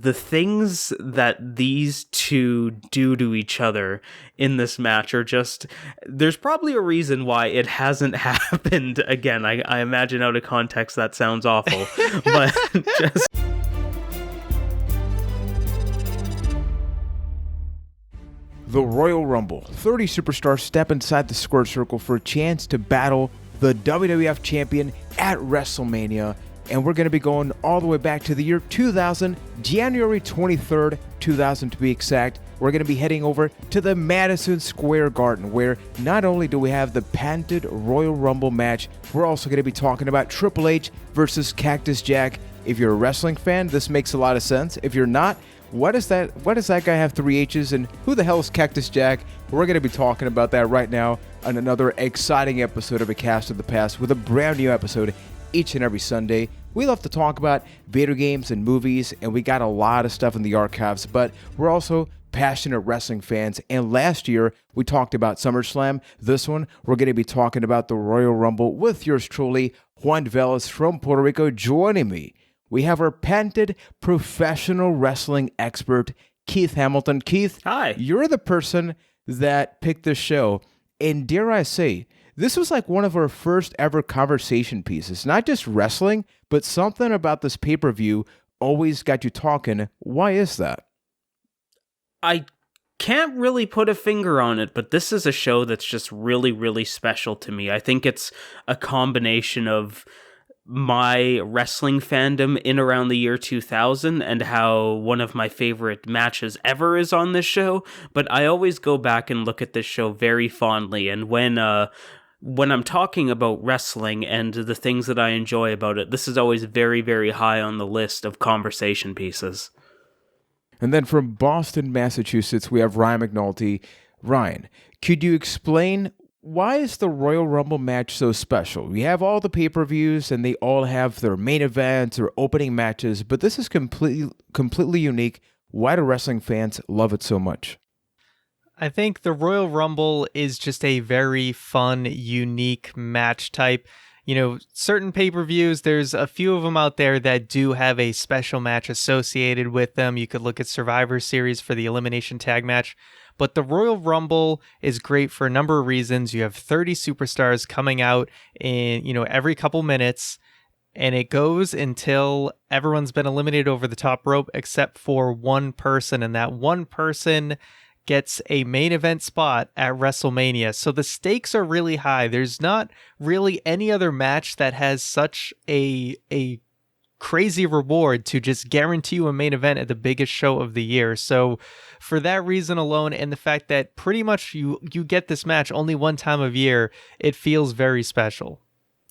The things that these two do to each other in this match are just, there's probably a reason why it hasn't happened again. I imagine out of context that sounds awful, but just... The Royal Rumble. 30 superstars step inside the squared circle for a chance to battle the WWF Champion at WrestleMania. And we're going to be going all the way back to the year 2000, January 23rd, 2000 to be exact. We're going to be heading over to the Madison Square Garden, where not only do we have the patented Royal Rumble match, we're also going to be talking about Triple H versus Cactus Jack. If you're a wrestling fan, this makes a lot of sense. If you're not, why does that guy have 3 H's, and who the hell is Cactus Jack? We're going to be talking about that right now on another exciting episode of A Cast of the Past, with a brand new episode each and every Sunday. We love to talk about video games and movies, and we got a lot of stuff in the archives, but we're also passionate wrestling fans. And last year, we talked about SummerSlam. This one, we're going to be talking about the Royal Rumble with yours truly, Juan Velas from Puerto Rico, joining me. We have our patented professional wrestling expert, Keith Hamilton. Keith, hi. You're the person that picked this show, and dare I say, this was like one of our first ever conversation pieces. Not just wrestling, but something about this pay-per-view always got you talking. Why is that? I can't really put a finger on it, but this is a show that's just really, really special to me. I think it's a combination of my wrestling fandom in around the year 2000 and how one of my favorite matches ever is on this show, but I always go back and look at this show very fondly, and when I'm talking about wrestling and the things that I enjoy about it, this is always very, very high on the list of conversation pieces. And then from Boston, Massachusetts, we have Ryan McNulty. Ryan, could you explain why is the Royal Rumble match so special? We have all the pay-per-views, and they all have their main events or opening matches, but this is completely unique. Why do wrestling fans love it so much? I think the Royal Rumble is just a very fun, unique match type. You know, certain pay-per-views, there's a few of them out there that do have a special match associated with them. You could look at Survivor Series for the Elimination Tag match. But the Royal Rumble is great for a number of reasons. You have 30 superstars coming out in, every couple minutes, and it goes until everyone's been eliminated over the top rope except for one person, and that one person gets a main event spot at WrestleMania. So the stakes are really high. There's not really any other match that has such a crazy reward to just guarantee you a main event at the biggest show of the year. So for that reason alone, and the fact that pretty much you get this match only one time of year, it feels very special.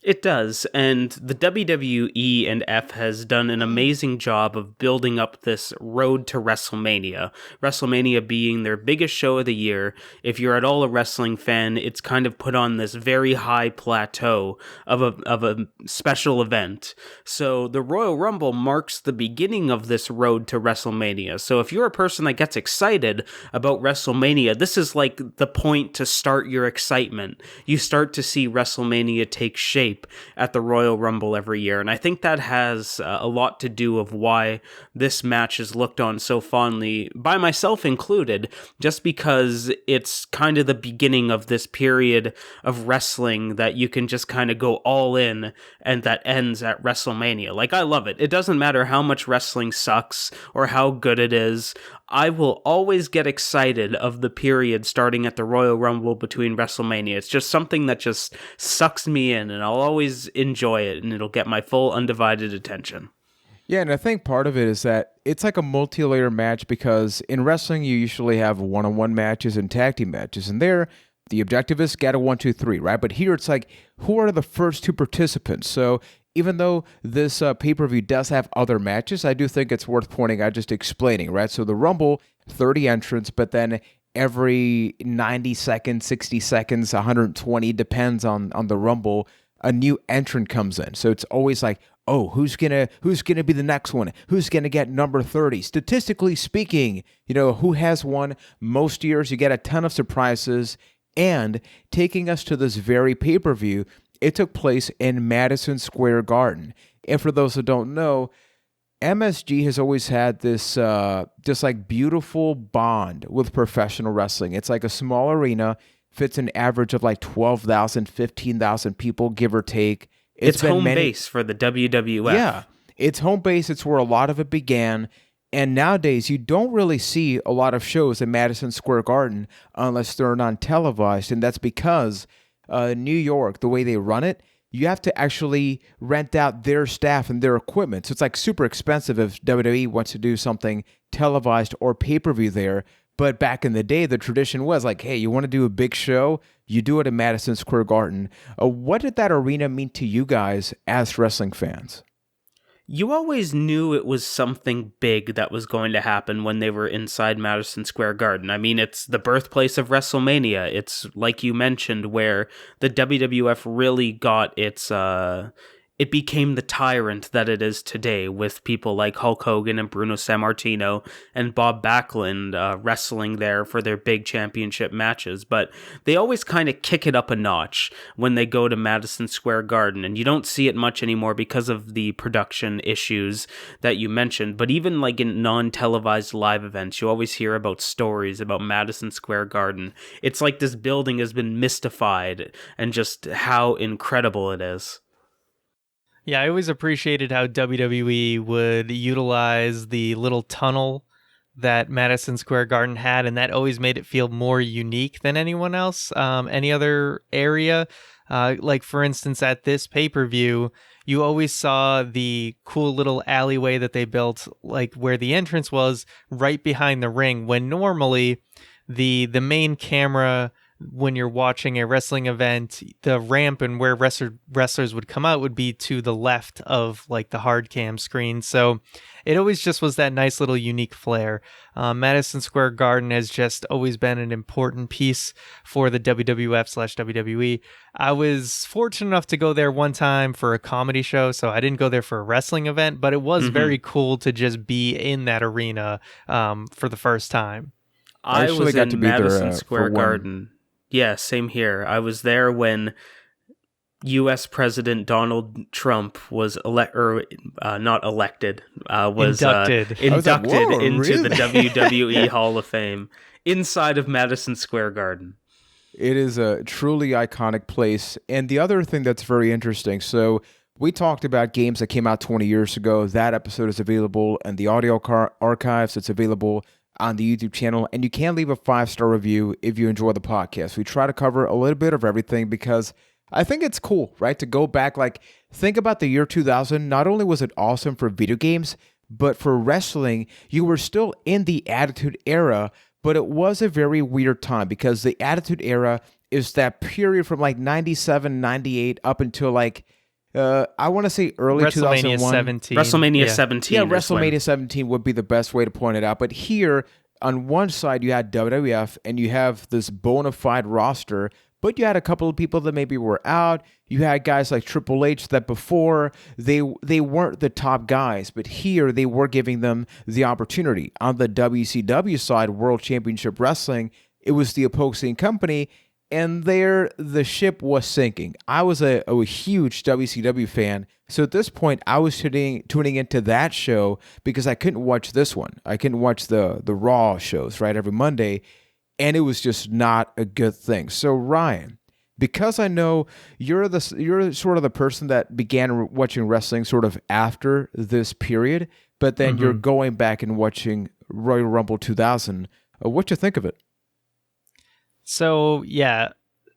It does, and the WWE and F has done an amazing job of building up this road to WrestleMania. WrestleMania being their biggest show of the year. If you're at all a wrestling fan, it's kind of put on this very high plateau of a special event. So the Royal Rumble marks the beginning of this road to WrestleMania. So if you're a person that gets excited about WrestleMania, this is like the point to start your excitement. You start to see WrestleMania take shape at the Royal Rumble every year, and I think that has a lot to do of why this match is looked on so fondly, by myself included, just because it's kind of the beginning of this period of wrestling that you can just kind of go all in, and that ends at WrestleMania. Like, I love it. It doesn't matter how much wrestling sucks or how good it is. I will always get excited of the period starting at the Royal Rumble between WrestleMania. It's just something that just sucks me in, and I'll always enjoy it, and it'll get my full undivided attention. Yeah, and I think part of it is that it's like a multi-layer match, because in wrestling you usually have one-on-one matches and tag team matches, and there the objective is get a 1, 2, 3, right? But here it's like, who are the first 2 participants? So even though this pay-per-view does have other matches, I do think it's worth pointing out, just explaining, right? So the Rumble, 30 entrants, but then every 90 seconds, 60 seconds, 120, depends on the Rumble, a new entrant comes in. So it's always like, oh, who's gonna be the next one? Who's gonna get number 30? Statistically speaking, who has won most years? You get a ton of surprises. And taking us to this very pay-per-view, it took place in Madison Square Garden. And for those who don't know, MSG has always had this just like beautiful bond with professional wrestling. It's like a small arena, fits an average of like 12,000, 15,000 people, give or take. It's home base for the WWF. Yeah, it's home base. It's where a lot of it began. And nowadays, you don't really see a lot of shows in Madison Square Garden unless they're non-televised. And that's because New York, the way they run it, you have to actually rent out their staff and their equipment. So it's like super expensive if WWE wants to do something televised or pay-per-view there. But back in the day, the tradition was like, hey, you want to do a big show? You do it in Madison Square Garden. What did that arena mean to you guys as wrestling fans? You always knew it was something big that was going to happen when they were inside Madison Square Garden. I mean, it's the birthplace of WrestleMania. It's, like you mentioned, where the WWF really got its, it became the tyrant that it is today, with people like Hulk Hogan and Bruno Sammartino and Bob Backlund wrestling there for their big championship matches. But they always kind of kick it up a notch when they go to Madison Square Garden, and you don't see it much anymore because of the production issues that you mentioned. But even like in non-televised live events, you always hear about stories about Madison Square Garden. It's like this building has been mystified and just how incredible it is. Yeah, I always appreciated how WWE would utilize the little tunnel that Madison Square Garden had, and that always made it feel more unique than anyone else, any other area. Like, for instance, at this pay-per-view, you always saw the cool little alleyway that they built, like where the entrance was, right behind the ring, when normally the main camera, when you're watching a wrestling event, the ramp and where wrestlers would come out would be to the left of like the hard cam screen. So it always just was that nice little unique flair. Madison Square Garden has just always been an important piece for the WWF/WWE. I was fortunate enough to go there one time for a comedy show, so I didn't go there for a wrestling event, but it was very cool to just be in that arena for the first time. I was in Madison Square Garden. Yeah, same here. I was there when U.S. President Donald Trump was inducted into the WWE Hall of Fame inside of Madison Square Garden. It is a truly iconic place. And the other thing that's very interesting, so we talked about games that came out 20 years ago. That episode is available in the audio archives. It's available on the YouTube channel, and you can leave a 5-star review if you enjoy the podcast. We try to cover a little bit of everything because I think it's cool, right? To go back, like, think about the year 2000. Not only was it awesome for video games, but for wrestling, you were still in the Attitude Era, but it was a very weird time because the Attitude Era is that period from like 97, 98 up until like, I want to say early 2001. WrestleMania 17. Yeah, WrestleMania 17 would be the best way to point it out. But here, on one side, you had WWF, and you have this bona fide roster, but you had a couple of people that maybe were out. You had guys like Triple H that before, they weren't the top guys, but here they were giving them the opportunity. On the WCW side, World Championship Wrestling, it was the opposing company, and there, the ship was sinking. I was a huge WCW fan, so at this point, I was tuning into that show because I couldn't watch this one. I couldn't watch the Raw shows, right, every Monday, and it was just not a good thing. So, Ryan, because I know you're sort of the person that began watching wrestling sort of after this period, but then you're going back and watching Royal Rumble 2000, what you think of it? So, yeah,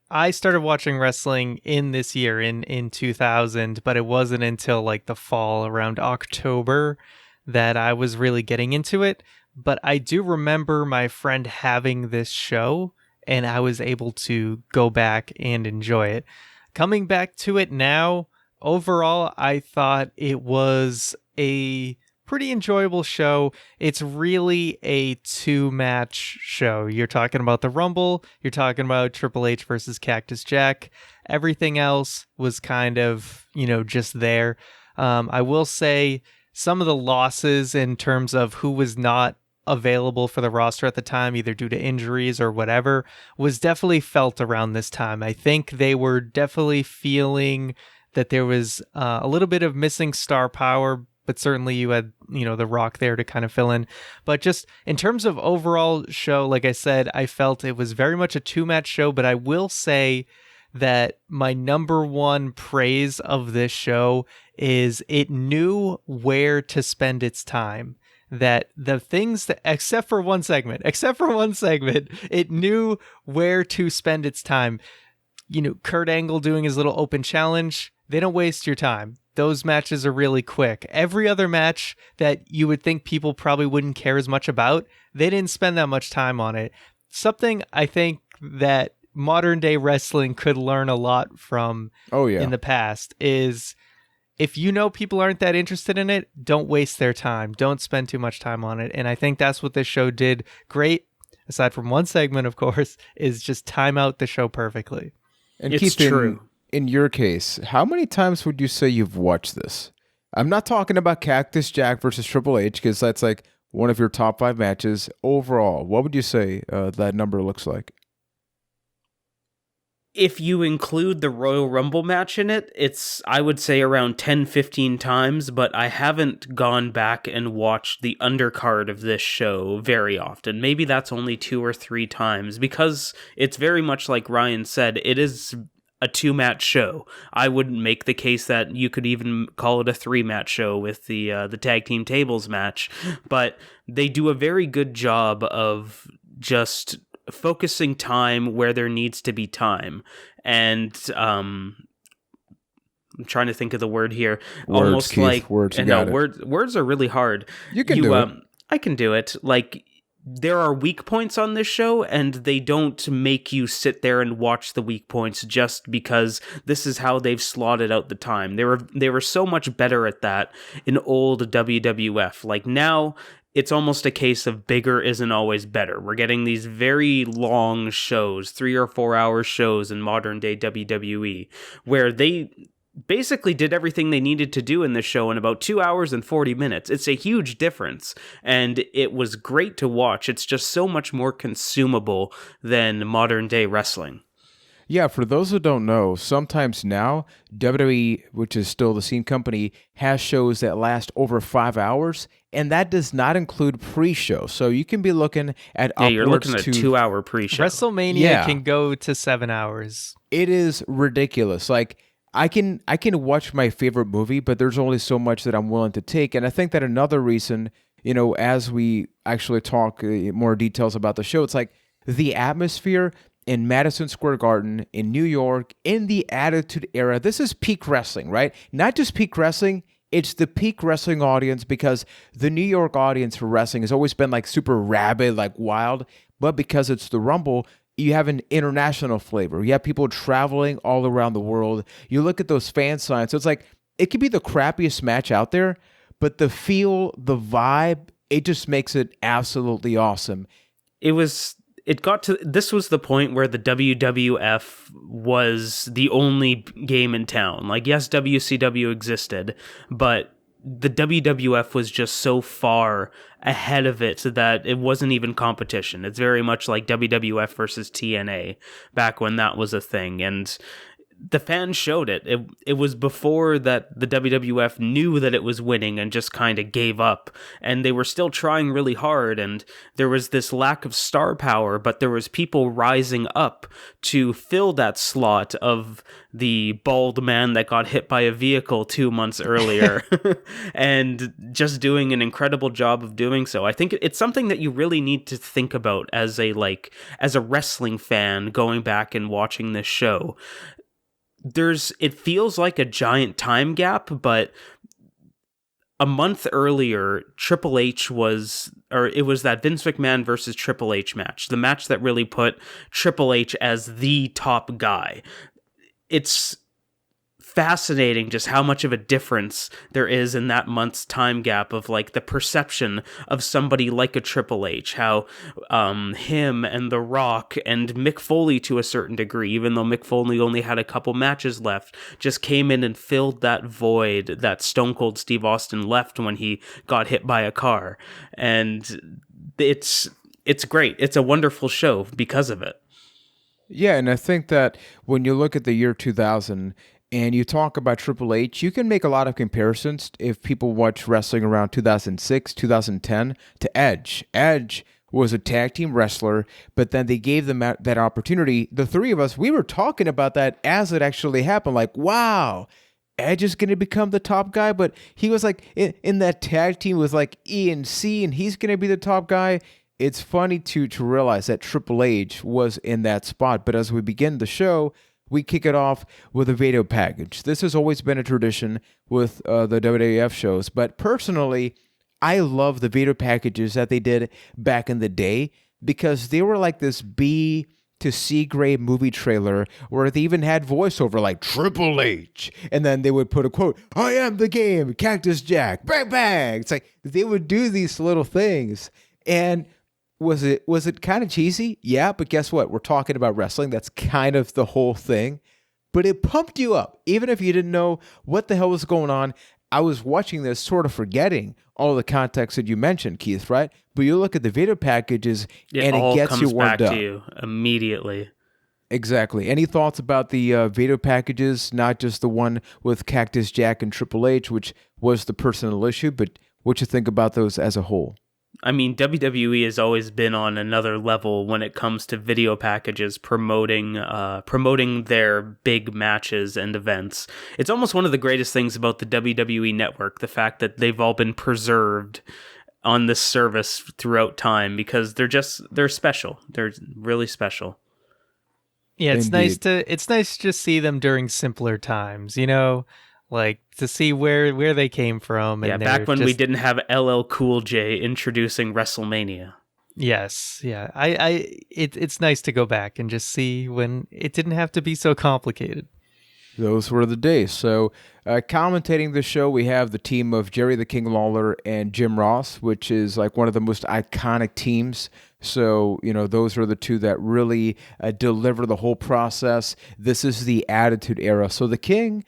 I started watching wrestling in this year, in 2000, but it wasn't until like the fall, around October, that I was really getting into it. But I do remember my friend having this show, and I was able to go back and enjoy it. Coming back to it now, overall, I thought it was a pretty enjoyable show. It's really a 2-match show. You're talking about the Rumble, you're talking about Triple H versus Cactus Jack. Everything else was kind of, just there. I will say some of the losses in terms of who was not available for the roster at the time, either due to injuries or whatever, was definitely felt around this time. I think they were definitely feeling that there was a little bit of missing star power but certainly you had, The Rock there to kind of fill in. But just in terms of overall show, like I said, I felt it was very much a 2-match show, but I will say that my number one praise of this show is it knew where to spend its time. That the things that, except for one segment, it knew where to spend its time. Kurt Angle doing his little open challenge, they don't waste your time. Those matches are really quick. Every other match that you would think people probably wouldn't care as much about, they didn't spend that much time on it. Something I think that modern day wrestling could learn a lot from in the past is, if people aren't that interested in it, don't waste their time. Don't spend too much time on it. And I think that's what this show did great, aside from one segment, of course, is just time out the show perfectly. And it's Keith, true. In your case, how many times would you say you've watched this? I'm not talking about Cactus Jack versus Triple H, because that's like one of your top 5 matches. Overall, what would you say that number looks like? If you include the Royal Rumble match in it, it's, I would say, around 10-15 times, but I haven't gone back and watched the undercard of this show very often. Maybe that's only 2 or 3 times, because it's very much like Ryan said, it is a 2-match show. I wouldn't make the case that you could even call it a 3-match show with the tag team tables match, but they do a very good job of just focusing time where there needs to be time. And I'm trying to think of the word here. Words, almost Keith, like words. Words are really hard. You can do it. I can do it. Like, there are weak points on this show, and they don't make you sit there and watch the weak points just because this is how they've slotted out the time. They were so much better at that in old WWF. Like, now it's almost a case of bigger isn't always better. We're getting these very long shows, 3 or 4 hour shows in modern day WWE, where they basically did everything they needed to do in this show in about 2 hours and 40 minutes. It's a huge difference, and it was great to watch. It's just so much more consumable than modern day wrestling. Yeah, for those who don't know, sometimes now, WWE, which is still the same company, has shows that last over 5 hours, and that does not include pre-show. So you can be looking at you're looking at a 2-hour pre-show. WrestleMania can go to 7 hours. It is ridiculous. Like, I can watch my favorite movie, but there's only so much that I'm willing to take. And I think that another reason, as we actually talk more details about the show, it's like the atmosphere in Madison Square Garden, in New York, in the Attitude Era. This is peak wrestling, right? Not just peak wrestling, it's the peak wrestling audience, because the New York audience for wrestling has always been like super rabid, like wild, but because it's the Rumble, you have an international flavor. You have people traveling all around the world. You look at those fan signs, so it's like, it could be the crappiest match out there, but the feel, the vibe, it just makes it absolutely awesome. This was the point where the WWF was the only game in town. Like, yes, WCW existed, but the WWF was just so far ahead of it that it wasn't even competition. It's very much like WWF versus TNA back when that was a thing. And the fans showed it. It was before that the WWF knew that it was winning and just kind of gave up. And they were still trying really hard, and there was this lack of star power, but there was people rising up to fill that slot of the bald man that got hit by a vehicle 2 months earlier and just doing an incredible job of doing so. I think it's something that you really need to think about as a wrestling fan going back and watching this show. It feels like a giant time gap, but a month earlier, Triple H it was that Vince McMahon versus Triple H match, the match that really put Triple H as the top guy. It's fascinating just how much of a difference there is in that month's time gap of like the perception of somebody like a Triple H, how him and The Rock and Mick Foley to a certain degree, even though Mick Foley only had a couple matches left, just came in and filled that void that Stone Cold Steve Austin left when he got hit by a car. And it's great. It's a wonderful show because of it. Yeah, and I think that when you look at the year 2000, And you talk about Triple H, you can make a lot of comparisons if people watch wrestling around 2006, 2010 to Edge. Edge was a tag team wrestler, but then they gave them that opportunity. The three of us, we were talking about that as it actually happened. Like, wow, Edge is going to become the top guy, but he was like in that tag team with like E and C, and he's going to be the top guy. It's funny to realize that Triple H was in that spot. But as we begin the show, we kick it off with a video package. This has always been a tradition with the WWF shows, but personally, I love the video packages that they did back in the day because they were like this B to C grade movie trailer where they even had voiceover like Triple H, and then they would put a quote, "I am the game, Cactus Jack, bang bang." It's like they would do these little things, and was it kind of cheesy? Yeah, but guess what? We're talking about wrestling. That's kind of the whole thing. But it pumped you up. Even if you didn't know what the hell was going on, I was watching this sort of forgetting all the context that you mentioned, Keith, right? But you look at the video packages and it gets you warmed up. To you immediately. Exactly. Any thoughts about the video packages, not just the one with Cactus Jack and Triple H, which was the personal issue, but what you think about those as a whole? I mean, WWE has always been on another level when it comes to video packages promoting their big matches and events. It's almost one of the greatest things about the WWE network, the fact that they've all been preserved on this service throughout time because they're special. They're really special. Yeah, it's Indeed. nice to just see them during simpler times, like to see where they came from. And yeah, back when we didn't have LL Cool J introducing WrestleMania. Yes, yeah. It's nice to go back and just see when it didn't have to be so complicated. Those were the days. So, commentating the show, we have the team of Jerry the King Lawler and Jim Ross, which is like one of the most iconic teams. So, those are the two that really deliver the whole process. This is the Attitude Era. So the King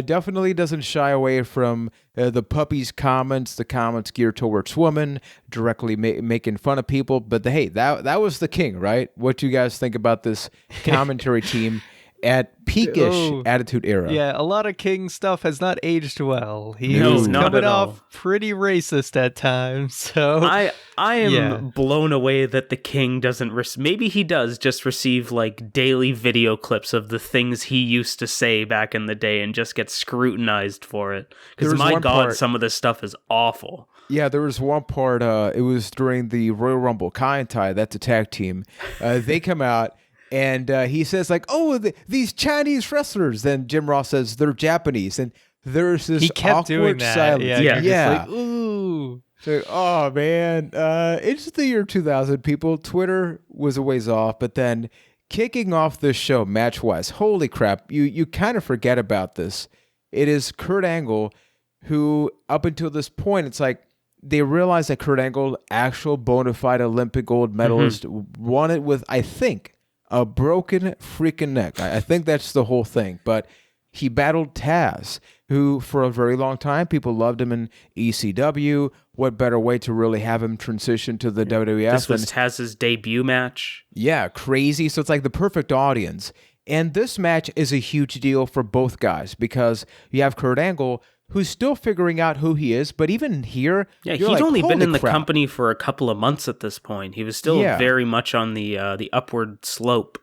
definitely doesn't shy away from the puppy's comments, the comments geared towards women, directly making fun of people. But hey, that was the King, right? What do you guys think about this commentary team at peakish Attitude Era? Yeah, a lot of King stuff has not aged well. He's not coming at all. off pretty racist at times. So I am blown away that the King doesn't. Maybe he does just receive like daily video clips of the things he used to say back in the day and just get scrutinized for it. Because my God, some of this stuff is awful. Yeah, there was one part. It was during the Royal Rumble. Kai and Tai, that's a tag team. They come out. And he says, like, these Chinese wrestlers. Then Jim Ross says, they're Japanese. And there's this awkward silence. Yeah. Like, ooh. So, oh, man. It's the year 2000, people. Twitter was a ways off. But then kicking off this show, match-wise, holy crap, you kind of forget about this. It is Kurt Angle who, up until this point, it's like, they realize that Kurt Angle, actual bona fide Olympic gold medalist, won it with, I think, a broken freaking neck. I think that's the whole thing. But he battled Taz, who for a very long time, people loved him in ECW. What better way to really have him transition to the WWF? This was Taz's debut match. Yeah, crazy. So it's like the perfect audience. And this match is a huge deal for both guys because you have Kurt Angle, who's still figuring out who he is, but even here, he'd like, only been in the crap. company for a couple of months at this point. He was still very much on the upward slope.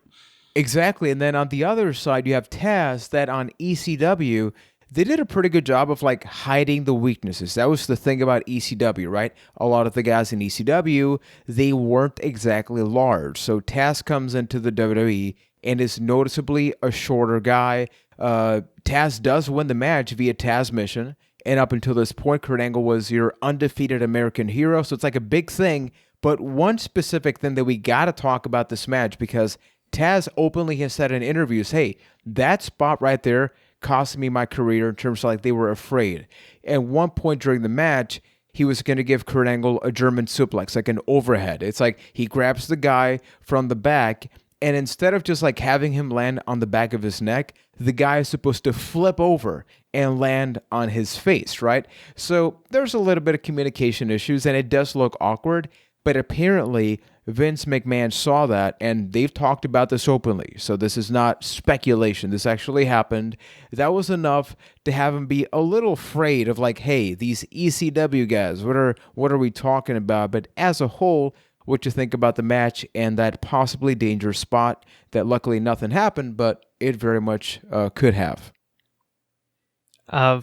Exactly, and then on the other side, you have Taz that on ECW, they did a pretty good job of like hiding the weaknesses. That was the thing about ECW, right? A lot of the guys in ECW, they weren't exactly large. So Taz comes into the WWE and is noticeably a shorter guy. Taz does win the match via Taz mission, and up until this point, Kurt Angle was your undefeated American hero, so it's like a big thing. But one specific thing that we got to talk about this match, because Taz openly has said in interviews, hey, that spot right there cost me my career in terms of like they were afraid. At one point during the match, he was going to give Kurt Angle a German suplex, like an overhead. It's like he grabs the guy from the back, and instead of just like having him land on the back of his neck, the guy is supposed to flip over and land on his face, right? So there's a little bit of communication issues, and it does look awkward. But apparently, Vince McMahon saw that, and they've talked about this openly. So this is not speculation. This actually happened. That was enough to have him be a little afraid of like, hey, these ECW guys, what are we talking about? But as a whole, what you think about the match and that possibly dangerous spot that luckily nothing happened, but it very much could have.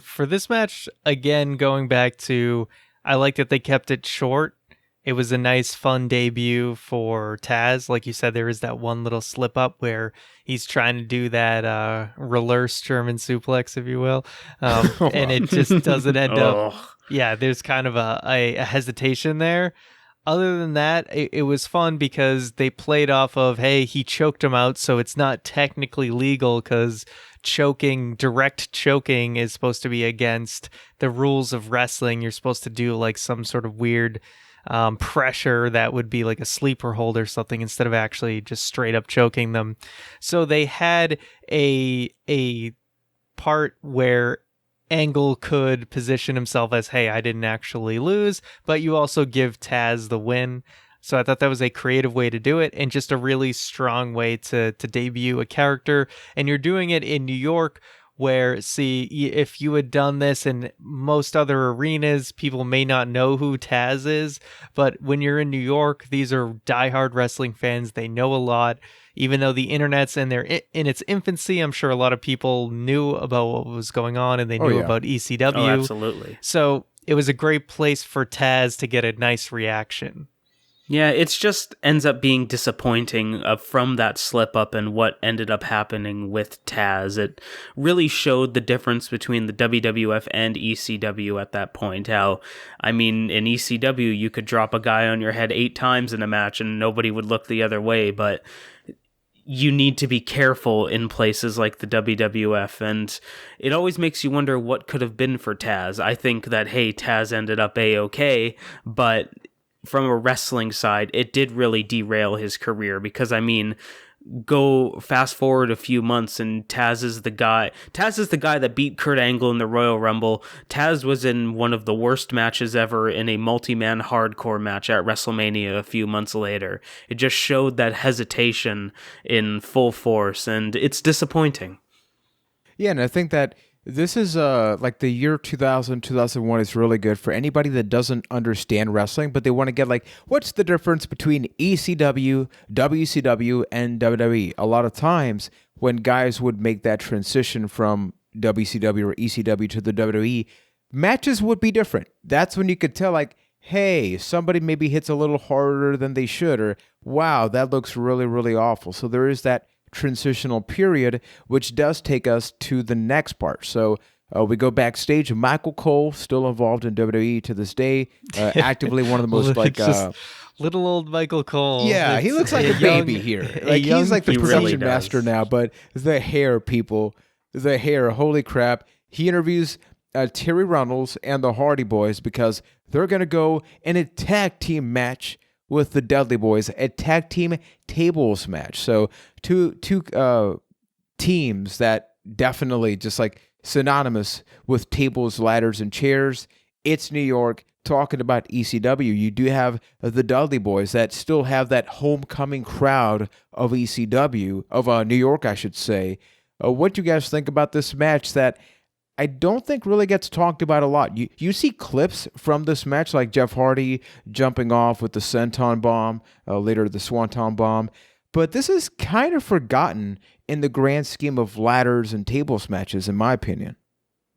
For this match, again, going back to, I like that they kept it short. It was a nice, fun debut for Taz. Like you said, there is that one little slip up where he's trying to do that reverse German suplex, if you will. And it just doesn't end up. Yeah, there's kind of a hesitation there. Other than that, it was fun because they played off of, hey, he choked him out, so it's not technically legal because direct choking is supposed to be against the rules of wrestling. You're supposed to do like some sort of weird pressure that would be like a sleeper hold or something instead of actually just straight up choking them. So they had a part where Angle could position himself as, hey, I didn't actually lose, but you also give Taz the win. So I thought that was a creative way to do it and just a really strong way to debut a character. And you're doing it in New York where, see, if you had done this in most other arenas, people may not know who Taz is. But when you're in New York, these are diehard wrestling fans. They know a lot. Even though the internet's in its infancy, I'm sure a lot of people knew about what was going on and they knew about ECW. Oh, absolutely. So it was a great place for Taz to get a nice reaction. Yeah, it's just ends up being disappointing from that slip up and what ended up happening with Taz. It really showed the difference between the WWF and ECW at that point. How, I mean, in ECW, you could drop a guy on your head 8 times in a match and nobody would look the other way, but you need to be careful in places like the WWF, and it always makes you wonder what could have been for Taz. I think that, hey, Taz ended up A-okay, but from a wrestling side, it did really derail his career because, I mean, go fast forward a few months and Taz is the guy that beat Kurt Angle in the Royal Rumble. Taz was in one of the worst matches ever in a multi-man hardcore match at WrestleMania a few months later. It just showed that hesitation in full force, and it's disappointing. Yeah, and I think that this is like the year 2000, 2001 is really good for anybody that doesn't understand wrestling, but they want to get like, what's the difference between ECW, WCW, and WWE? A lot of times when guys would make that transition from WCW or ECW to the WWE, matches would be different. That's when you could tell like, hey, somebody maybe hits a little harder than they should, or wow, that looks really, really awful. So there is that transitional period, which does take us to the next part. So we go backstage. Michael Cole, still involved in WWE to this day, actively one of the most like little old Michael Cole. Yeah, he looks like a baby here. Like he's like the production master now. But the hair, people, the hair. Holy crap! He interviews Terry Runnels and the Hardy Boyz because they're gonna go in a tag team match with the Dudley Boyz, a tag team tables match. So two teams that definitely just like synonymous with tables, ladders, and chairs. It's New York. Talking about ECW, you do have the Dudley Boyz that still have that homecoming crowd of ECW, of New York, I should say. What do you guys think about this match that I don't think really gets talked about a lot? You see clips from this match like Jeff Hardy jumping off with the Senton Bomb, later the Swanton Bomb, but this is kind of forgotten in the grand scheme of ladders and tables matches, in my opinion.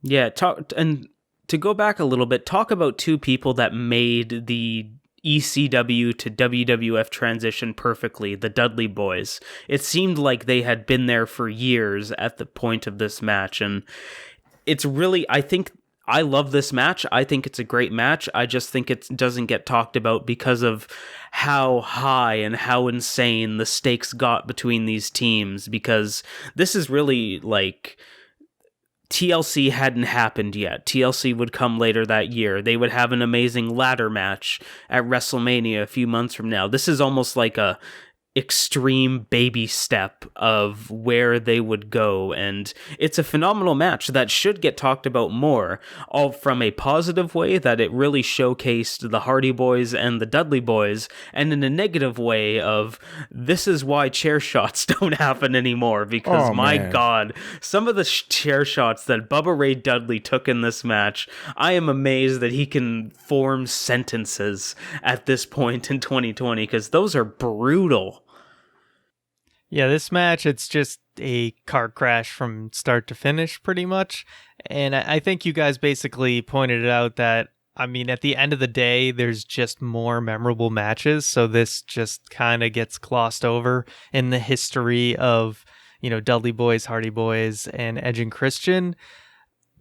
Yeah, and to go back a little bit, talk about two people that made the ECW to WWF transition perfectly, the Dudley Boyz. It seemed like they had been there for years at the point of this match, and it's really, I love this match. I think it's a great match. I just think it doesn't get talked about because of how high and how insane the stakes got between these teams, because this is really like TLC hadn't happened yet. TLC would come later that year. They would have an amazing ladder match at WrestleMania a few months from now. This is almost like extreme baby step of where they would go, and it's a phenomenal match that should get talked about more, all from a positive way that it really showcased the Hardy Boyz and the Dudley Boyz, and in a negative way of this is why chair shots don't happen anymore, because my god, some of the chair shots that Bubba Ray Dudley took in this match, I am amazed that he can form sentences at this point in 2020, because those are brutal. Yeah, this match, it's just a car crash from start to finish, pretty much. And I think you guys basically pointed it out that, I mean, at the end of the day, there's just more memorable matches. So this just kind of gets glossed over in the history of, you know, Dudley Boyz, Hardy Boyz, and Edge and Christian.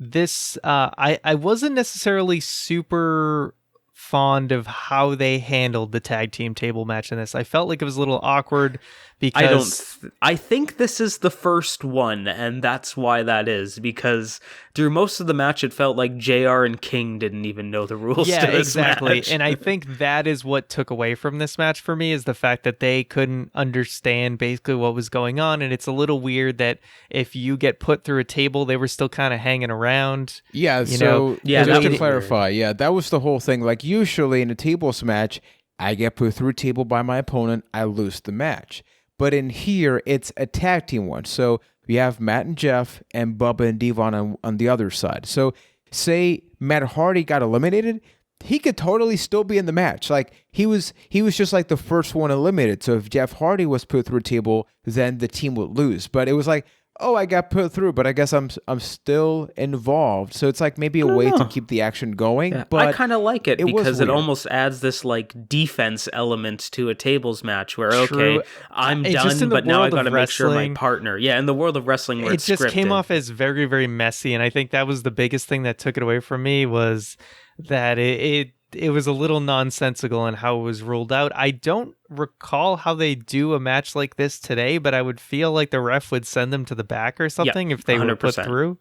This, I wasn't necessarily super fond of how they handled the tag team table match in this. I felt like it was a little awkward because I think this is the first one, and that's why that is, because through most of the match it felt like JR and King didn't even know the rules to this match. And I think that is what took away from this match for me, is the fact that they couldn't understand basically what was going on, and it's a little weird that if you get put through a table, they were still kind of hanging around. Yeah, just to clarify, that was the whole thing. Like, usually in a tables match, I get put through a table by my opponent, I lose the match. But in here, it's a tag team one. So we have Matt and Jeff and Bubba and Devon on the other side. So say Matt Hardy got eliminated, he could totally still be in the match. Like, he was just like the first one eliminated. So if Jeff Hardy was put through a table, then the team would lose. But it was like, oh, I got put through, but I guess I'm still involved. So it's like maybe a way to keep the action going. Yeah, but I kind of like it because it almost adds this like defense element to a tables match where, okay, I'm done, but now I got to make sure my partner. Yeah, in the world of wrestling where it's just came off as very, very messy. And I think that was the biggest thing that took it away from me, was that it was a little nonsensical in how it was ruled out. I don't recall how they do a match like this today, but I would feel like the ref would send them to the back or something if they 100%. Were put through.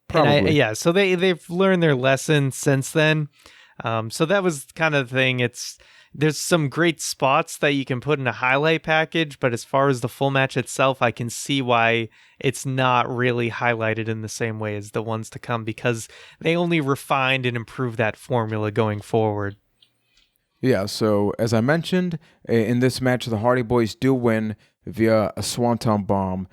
Probably. And so they've learned their lesson since then. So that was kind of the thing. There's some great spots that you can put in a highlight package, but as far as the full match itself, I can see why it's not really highlighted in the same way as the ones to come, because they only refined and improved that formula going forward. Yeah, so as I mentioned, in this match, the Hardy Boyz do win via a Swanton bomb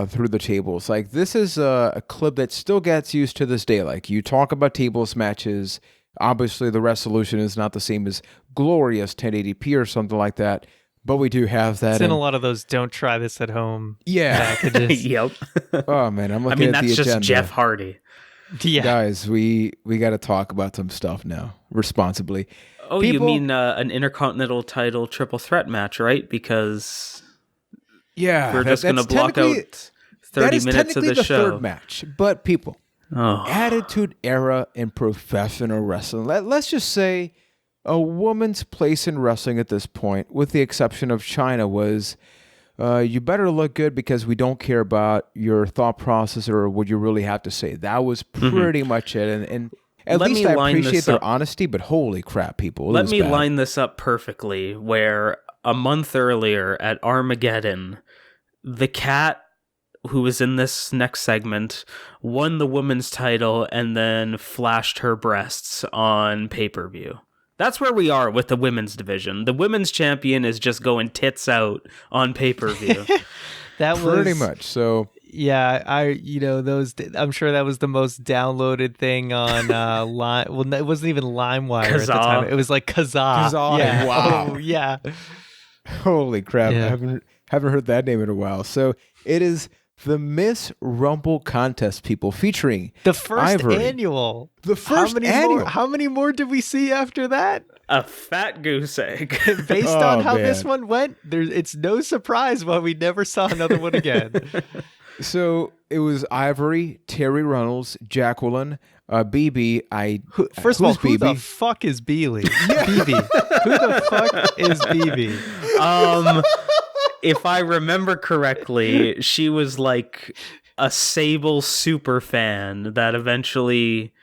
through the tables. Like, this is a clip that still gets used to this day. Like, you talk about tables matches, obviously the resolution is not the same as glorious 1080p or something like that, but we do have that. It's in a lot of those "don't try this at home" packages. Yep. Oh man, I'm looking at the agenda. That's just Jeff Hardy. Yeah, guys, we got to talk about some stuff now responsibly. Oh, you mean an Intercontinental title triple threat match, right? Because we're just going to block out 30 minutes of the show. That is technically the third match, but people. Attitude Era in professional wrestling. Let's just say a woman's place in wrestling at this point, with the exception of China, was you better look good because we don't care about your thought process or what you really have to say. That was pretty much it. And at least I appreciate their honesty, but holy crap, people. Let me line this up perfectly, where a month earlier at Armageddon, the cat who was in this next segment won the women's title and then flashed her breasts on pay-per-view. That's where we are with the women's division. The women's champion is just going tits out on pay-per-view. That was pretty much. So yeah, I'm sure that was the most downloaded thing on Lime. Well, it wasn't even LimeWire at the time. It was like Kazaa. Yeah. Wow. Oh, yeah. Holy crap. Yeah. I haven't heard that name in a while. So it is the Miss Rumble contest, people, featuring the first Ivory. Annual. The first annual. How many more did we see after that? A fat goose egg. Based on how this one went, it's no surprise why we never saw another one again. So it was Ivory, Terry Runnels, Jacqueline, BB. First of all, who the fuck is Beely? BB. Who the fuck is BB? If I remember correctly, she was like a Sable super fan that eventually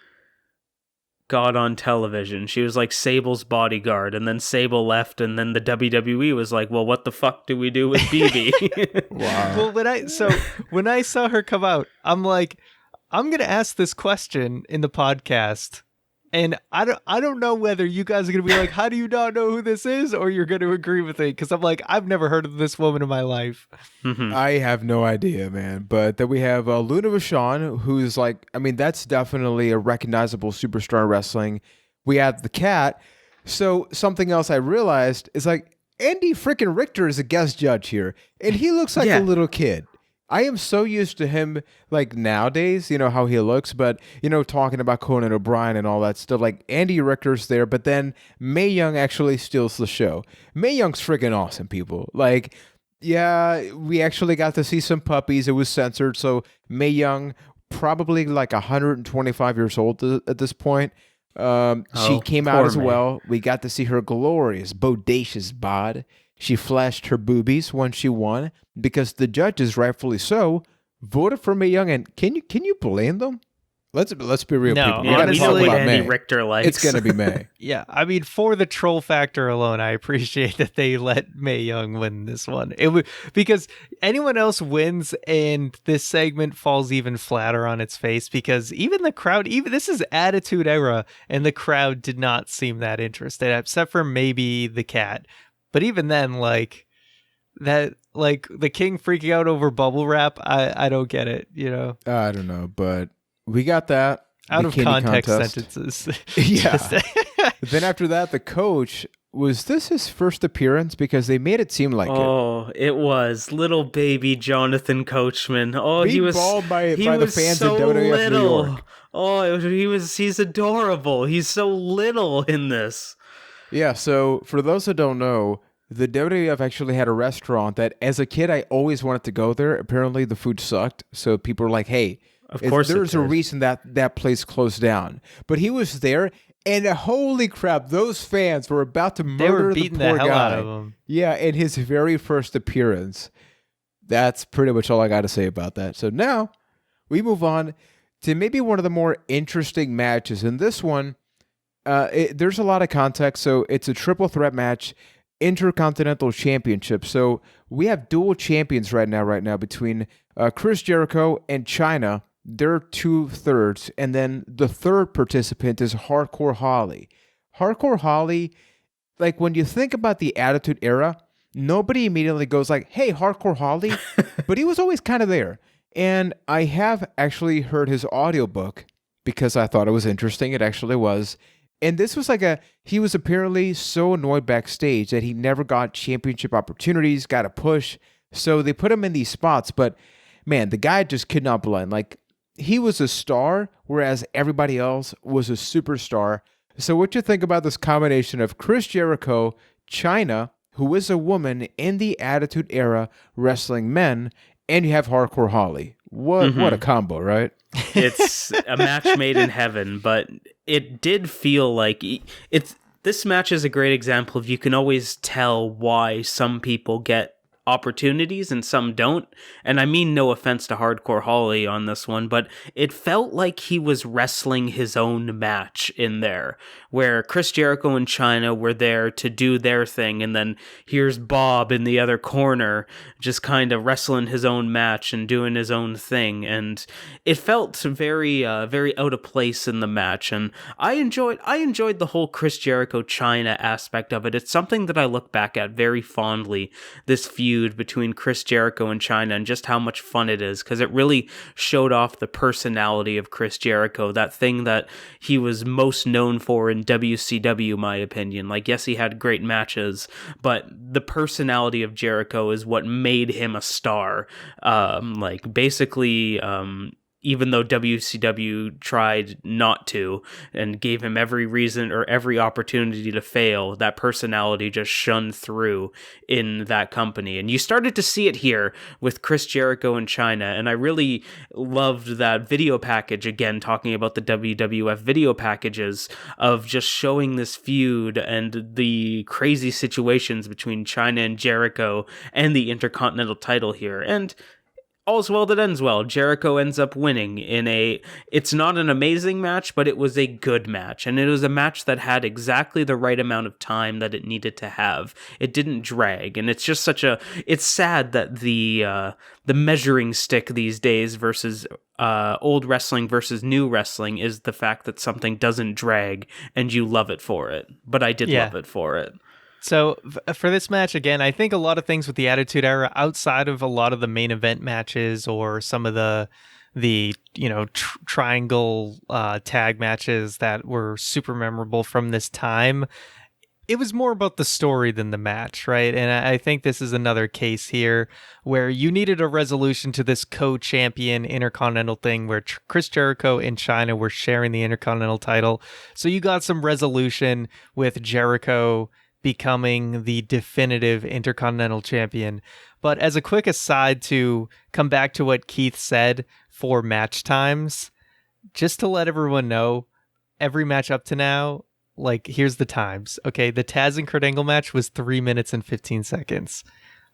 god on television. She was like Sable's bodyguard, and then Sable left, and then the WWE was like, well, what the fuck do we do with BB? Wow. Well, when I saw her come out, I'm like, I'm gonna ask this question in the podcast, and I don't know whether you guys are gonna be like, how do you not know who this is, or you're gonna agree with it, because I'm like, I've never heard of this woman in my life. I have no idea, man. But then we have Luna Vachon, who's like, I mean, that's definitely a recognizable superstar in wrestling. We have the Cat. So something else I realized is like Andy freaking Richter is a guest judge here, and he looks like a little kid. I am so used to him, like, nowadays, you know, how he looks, but, you know, talking about Conan O'Brien and all that stuff, like, Andy Richter's there, but then Mae Young actually steals the show. Mae Young's freaking awesome, people. Like, yeah, we actually got to see some puppies. It was censored, so Mae Young, probably like 125 years old at this point. She came out as well. We got to see her glorious, bodacious bod. She flashed her boobies when she won because the judges, rightfully so, voted for Mae Young. And can you blame them? Let's be real, No, people. We know what Andy Mae. Richter likes. It's gonna be Mae. Yeah, I mean, for the troll factor alone, I appreciate that they let Mae Young win this one. It would, because anyone else wins and this segment falls even flatter on its face, because even the crowd, even this is Attitude Era, and the crowd did not seem that interested, except for maybe the Cat. But even then, like that, like the King freaking out over bubble wrap, I don't get it, you know. I don't know, but we got that Out of bikini context contest. sentences. Yeah. Then after that, the coach, was this his first appearance? Because they made it seem like it. Oh, it was little baby Jonathan Coachman. Oh, Being he was bawled by he the was fans so in WWF New little. York. Oh, he's adorable. He's so little in this. Yeah, so for those that don't know, the WWF actually had a restaurant that, as a kid, I always wanted to go there. Apparently, the food sucked, so people were like, hey, Of course it there's a did. reason that place closed down. But he was there, and holy crap, those fans were about to They were murder beating the poor the hell guy. out of him. Yeah, in his very first appearance. That's pretty much all I got to say about that. So now, we move on to maybe one of the more interesting matches. In this one, there's a lot of context, so it's a triple threat match, Intercontinental Championship. So we have dual champions right now between Chris Jericho and Chyna. They're 2/3, and then the third participant is Hardcore Holly. Hardcore Holly, like when you think about the Attitude Era, nobody immediately goes like, hey, Hardcore Holly, but he was always kind of there. And I have actually heard his audiobook because I thought it was interesting. It actually was. And this was he was apparently so annoyed backstage that he never got championship opportunities, got a push. So they put him in these spots. But man, the guy just could not blend. Like, he was a star, whereas everybody else was a superstar. So what you think about this combination of Chris Jericho, Chyna, who is a woman in the Attitude Era wrestling men, and you have Hardcore Holly? What a combo, right? It's a match made in heaven, but it did feel like this match is a great example of you can always tell why some people get opportunities and some don't. And I mean no offense to Hardcore Holly on this one, but it felt like he was wrestling his own match in there, where Chris Jericho and Chyna were there to do their thing, and then here's Bob in the other corner just kind of wrestling his own match and doing his own thing, and it felt very very out of place in the match. And I enjoyed the whole Chris Jericho Chyna aspect of it. It's something that I look back at very fondly, this feud between Chris Jericho and Chyna, and just how much fun it is, because it really showed off the personality of Chris Jericho, that thing that he was most known for in WCW, my opinion. Like, yes, he had great matches, but the personality of Jericho is what made him a star. Even though WCW tried not to and gave him every reason or every opportunity to fail, that personality just shone through in that company. And you started to see it here with Chris Jericho and Chyna. And I really loved that video package, again, talking about the WWF video packages, of just showing this feud and the crazy situations between Chyna and Jericho and the Intercontinental title here. And all's well that ends well. Jericho ends up winning it's not an amazing match, but it was a good match. And it was a match that had exactly the right amount of time that it needed to have. It didn't drag. And it's just it's sad that the measuring stick these days versus old wrestling versus new wrestling is the fact that something doesn't drag and you love it for it. But I did love it for it. So for this match, again, I think a lot of things with the Attitude Era, outside of a lot of the main event matches or some of the triangle tag matches that were super memorable from this time, it was more about the story than the match, right? And I think this is another case here where you needed a resolution to this co-champion Intercontinental thing where Chris Jericho and Chyna were sharing the Intercontinental title. So you got some resolution with Jericho becoming the definitive Intercontinental Champion. But as a quick aside to come back to what Keith said for match times, just to let everyone know, every match up to now, like, here's the times. Okay, the Taz and Kurt Angle match was 3 minutes and 15 seconds.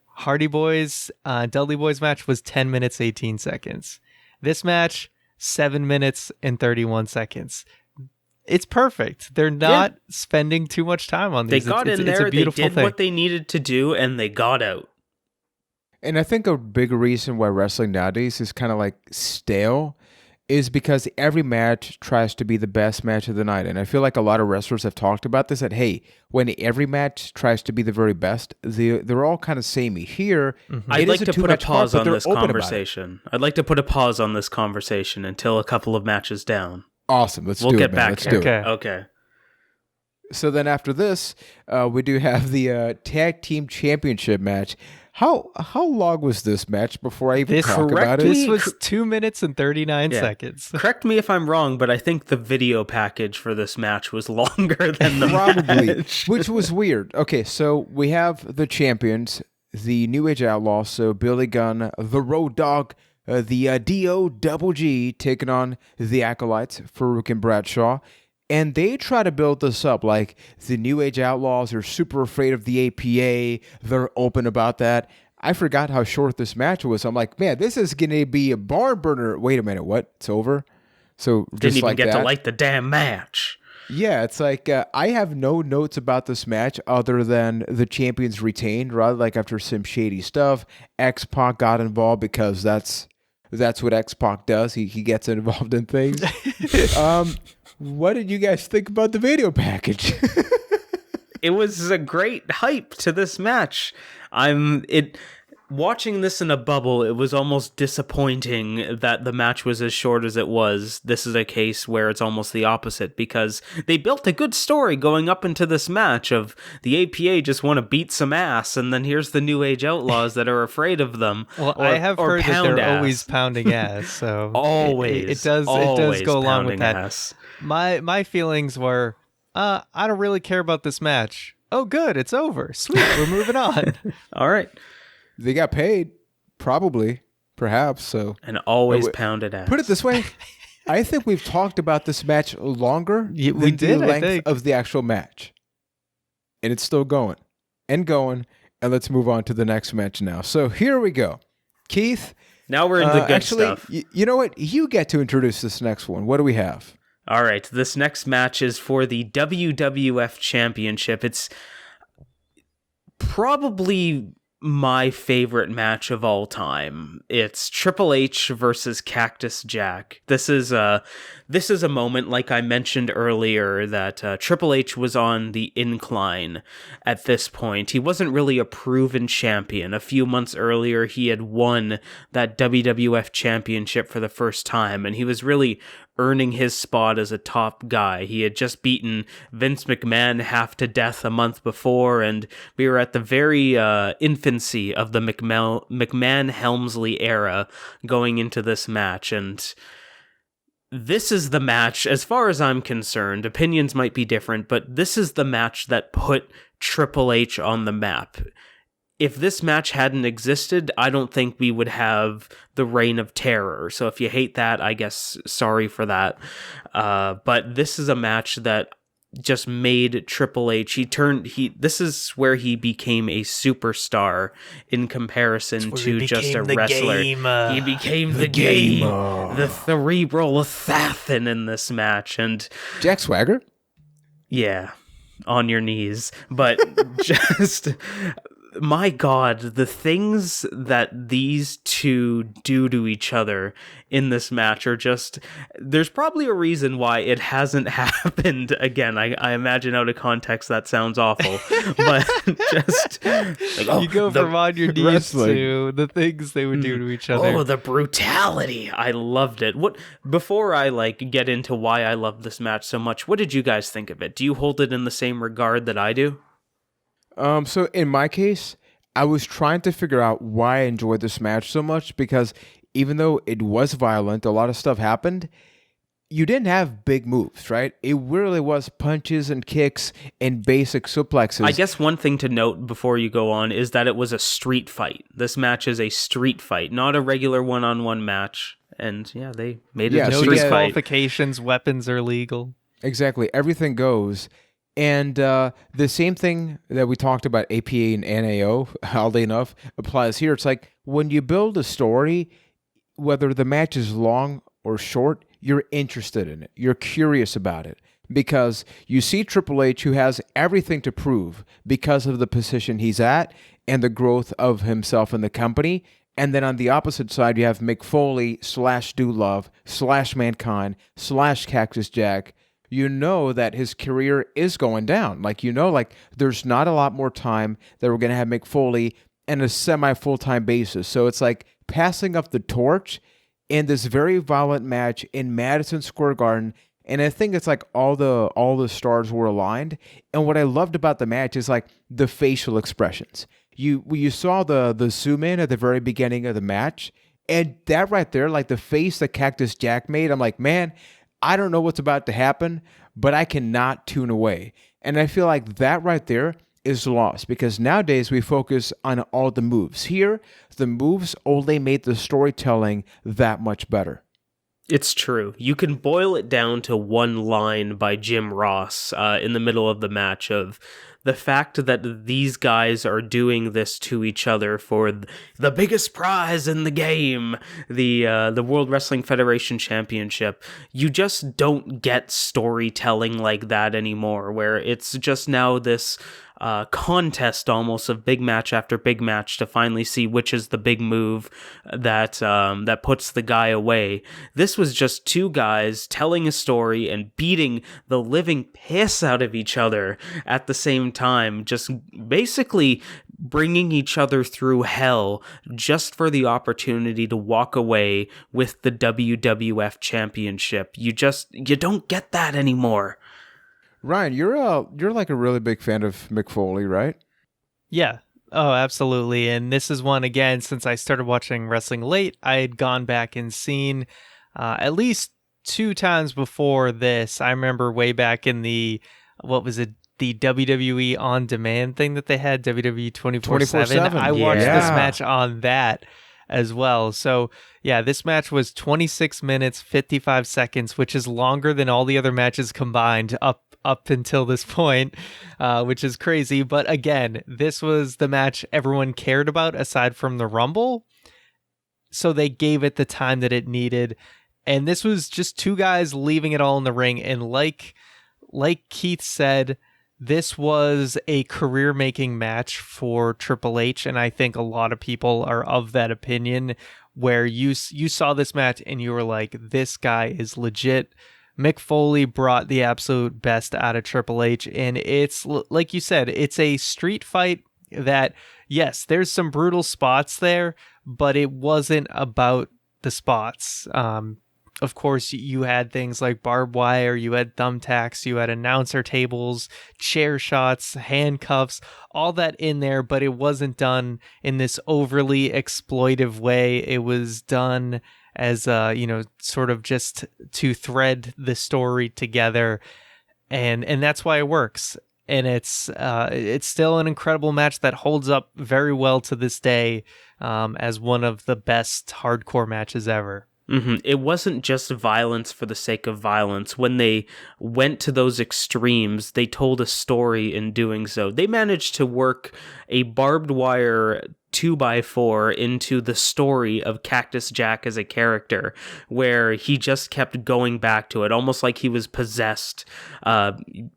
Hardy Boyz, Dudley Boyz match was 10 minutes, 18 seconds. This match, 7 minutes and 31 seconds. It's perfect. They're not spending too much time on these. They got in there, they did what they needed to do, and they got out. And I think a big reason why wrestling nowadays is kind of like stale is because every match tries to be the best match of the night. And I feel like a lot of wrestlers have talked about this, that, hey, when every match tries to be the very best, they're all kind of samey. Here, I'd like to put a pause on this conversation. I'd like to put a pause on this conversation until a couple of matches down. Awesome. We'll get back here. Okay. So then after this, we do have the Tag Team Championship match. How long was this match before I even talk about it? This was 2 minutes and 39 seconds. Correct me if I'm wrong, but I think the video package for this match was longer than the match. Which was weird. Okay, so we have the champions, the New Age Outlaws, so Billy Gunn, the Road Dogg, the D-O-double-G taking on the Acolytes, Farouk and Bradshaw. And they try to build this up like the New Age Outlaws are super afraid of the APA. They're open about that. I forgot how short this match was. I'm like, man, this is going to be a barn burner. Wait a minute, what? It's over? So just didn't even like get that. to light the damn match. Yeah, it's like I have no notes about this match other than the champions retained, rather like after some shady stuff. X-Pac got involved because that's what X-Pac does. He gets involved in things. What did you guys think about the video package? It was a great hype to this match. Watching this in a bubble, it was almost disappointing that the match was as short as it was. This is a case where it's almost the opposite, because they built a good story going up into this match of the APA just want to beat some ass, and then here's the New Age Outlaws that are afraid of them. Well, I have heard that they're always pounding ass, so always it does go along with that. Ass. My feelings were, I don't really care about this match. Oh, good, it's over. Sweet, we're moving on. All right. They got paid, probably, perhaps. So and always pounded ass. Put it this way, I think we've talked about this match longer than the length of the actual match, and it's still going and going. And let's move on to the next match now. So here we go, Keith. Now we're in the good stuff. You know what? You get to introduce this next one. What do we have? All right, this next match is for the WWF Championship. It's probably my favorite match of all time. It's Triple H versus Cactus Jack. This is a moment, like I mentioned earlier, that Triple H was on the incline at this point. He wasn't really a proven champion. A few months earlier, he had won that WWF Championship for the first time, and he was really earning his spot as a top guy. He had just beaten Vince McMahon half to death a month before, and we were at the very infancy of the McMahon-Helmsley era going into this match, and this is the match, as far as I'm concerned, opinions might be different, but this is the match that put Triple H on the map. If this match hadn't existed, I don't think we would have the Reign of Terror. So if you hate that, I guess sorry for that. But this is a match that just made Triple H. This is where he became a superstar in comparison to just a wrestler. He became the game, the cerebral assassin in this match. And Jack Swagger? Yeah, on your knees. But just, my God, the things that these two do to each other in this match are just, there's probably a reason why it hasn't happened again. I imagine out of context that sounds awful, but just like, you go from on your knees to the things they would do to each other. Oh, the brutality. I loved it. Before I get into why I love this match so much, what did you guys think of it? Do you hold it in the same regard that I do? So in my case, I was trying to figure out why I enjoyed this match so much, because even though it was violent, a lot of stuff happened, you didn't have big moves, right? It really was punches and kicks and basic suplexes. I guess one thing to note before you go on is that it was a street fight. This match is a street fight, not a regular one-on-one match. And yeah, they made it a no street fight. disqualifications, weapons are legal. Exactly. Everything goes. And the same thing that we talked about APA and NAO, oddly enough, applies here. It's like when you build a story, whether the match is long or short, you're interested in it. You're curious about it because you see Triple H, who has everything to prove because of the position he's at and the growth of himself in the company. And then on the opposite side, you have Mick Foley / Doolove / Mankind / Cactus Jack. You know that his career is going down. There's not a lot more time that we're going to have Mick Foley in a semi-full-time basis. So it's like passing up the torch in this very violent match in Madison Square Garden. And I think it's like all the stars were aligned. And what I loved about the match is like the facial expressions. You saw the zoom in at the very beginning of the match, and that right there, like the face that Cactus Jack made, I'm like, man, I don't know what's about to happen, but I cannot tune away. And I feel like that right there is lost because nowadays we focus on all the moves. Here, the moves only made the storytelling that much better. It's true. You can boil it down to one line by Jim Ross in the middle of the match of the fact that these guys are doing this to each other for the biggest prize in the game, the World Wrestling Federation Championship. You just don't get storytelling like that anymore, where it's just now this contest almost of big match after big match to finally see which is the big move that puts the guy away. This was just two guys telling a story and beating the living piss out of each other at the same time, just basically bringing each other through hell just for the opportunity to walk away with the WWF Championship. You don't get that anymore. Ryan, you're like a really big fan of Mick Foley, right? Yeah. Oh, absolutely. And this is one, again, since I started watching wrestling late, I had gone back and seen at least 2 times before this. I remember way back in the WWE On Demand thing that they had, WWE 24/7. I watched this match on that as well. So, yeah, this match was 26 minutes, 55 seconds, which is longer than all the other matches combined up until this point, which is crazy. But again, this was the match everyone cared about aside from the Rumble. So they gave it the time that it needed. And this was just 2 guys leaving it all in the ring. And like Keith said, this was a career-making match for Triple H, and I think a lot of people are of that opinion, where you saw this match and you were like, this guy is legit. Mick Foley brought the absolute best out of Triple H, and it's, like you said, it's a street fight that, yes, there's some brutal spots there, but it wasn't about the spots. Of course, you had things like barbed wire, you had thumbtacks, you had announcer tables, chair shots, handcuffs, all that in there, but it wasn't done in this overly exploitive way. It was done as, sort of just to thread the story together, and that's why it works. And it's still an incredible match that holds up very well to this day as one of the best hardcore matches ever. It wasn't just violence for the sake of violence. When they went to those extremes, they told a story in doing so. They managed to work a barbed wire 2x4 into the story of Cactus Jack as a character, where he just kept going back to it, almost like he was possessed, using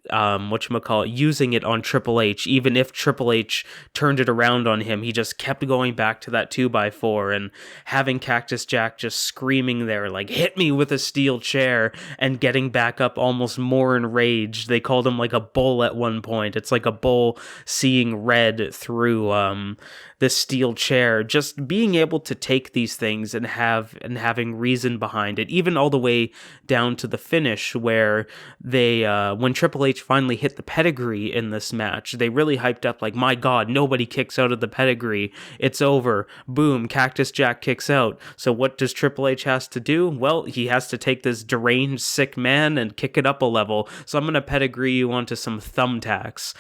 it on Triple H. Even if Triple H turned it around on him, he just kept going back to that 2x4 and having Cactus Jack just screaming there, like, hit me with a steel chair, and getting back up almost more enraged. They called him like a bull at one point. It's like a bull seeing red through this steel chair. Just being able to take these things and having reason behind it, even all the way down to the finish, where they when Triple H finally hit the pedigree in this match, they really hyped up, like, my God, nobody kicks out of the pedigree, it's over. Boom, Cactus Jack kicks out. So what does Triple H has to do? Well, he has to take this deranged sick man and kick it up a level. So I'm gonna pedigree you onto some thumbtacks.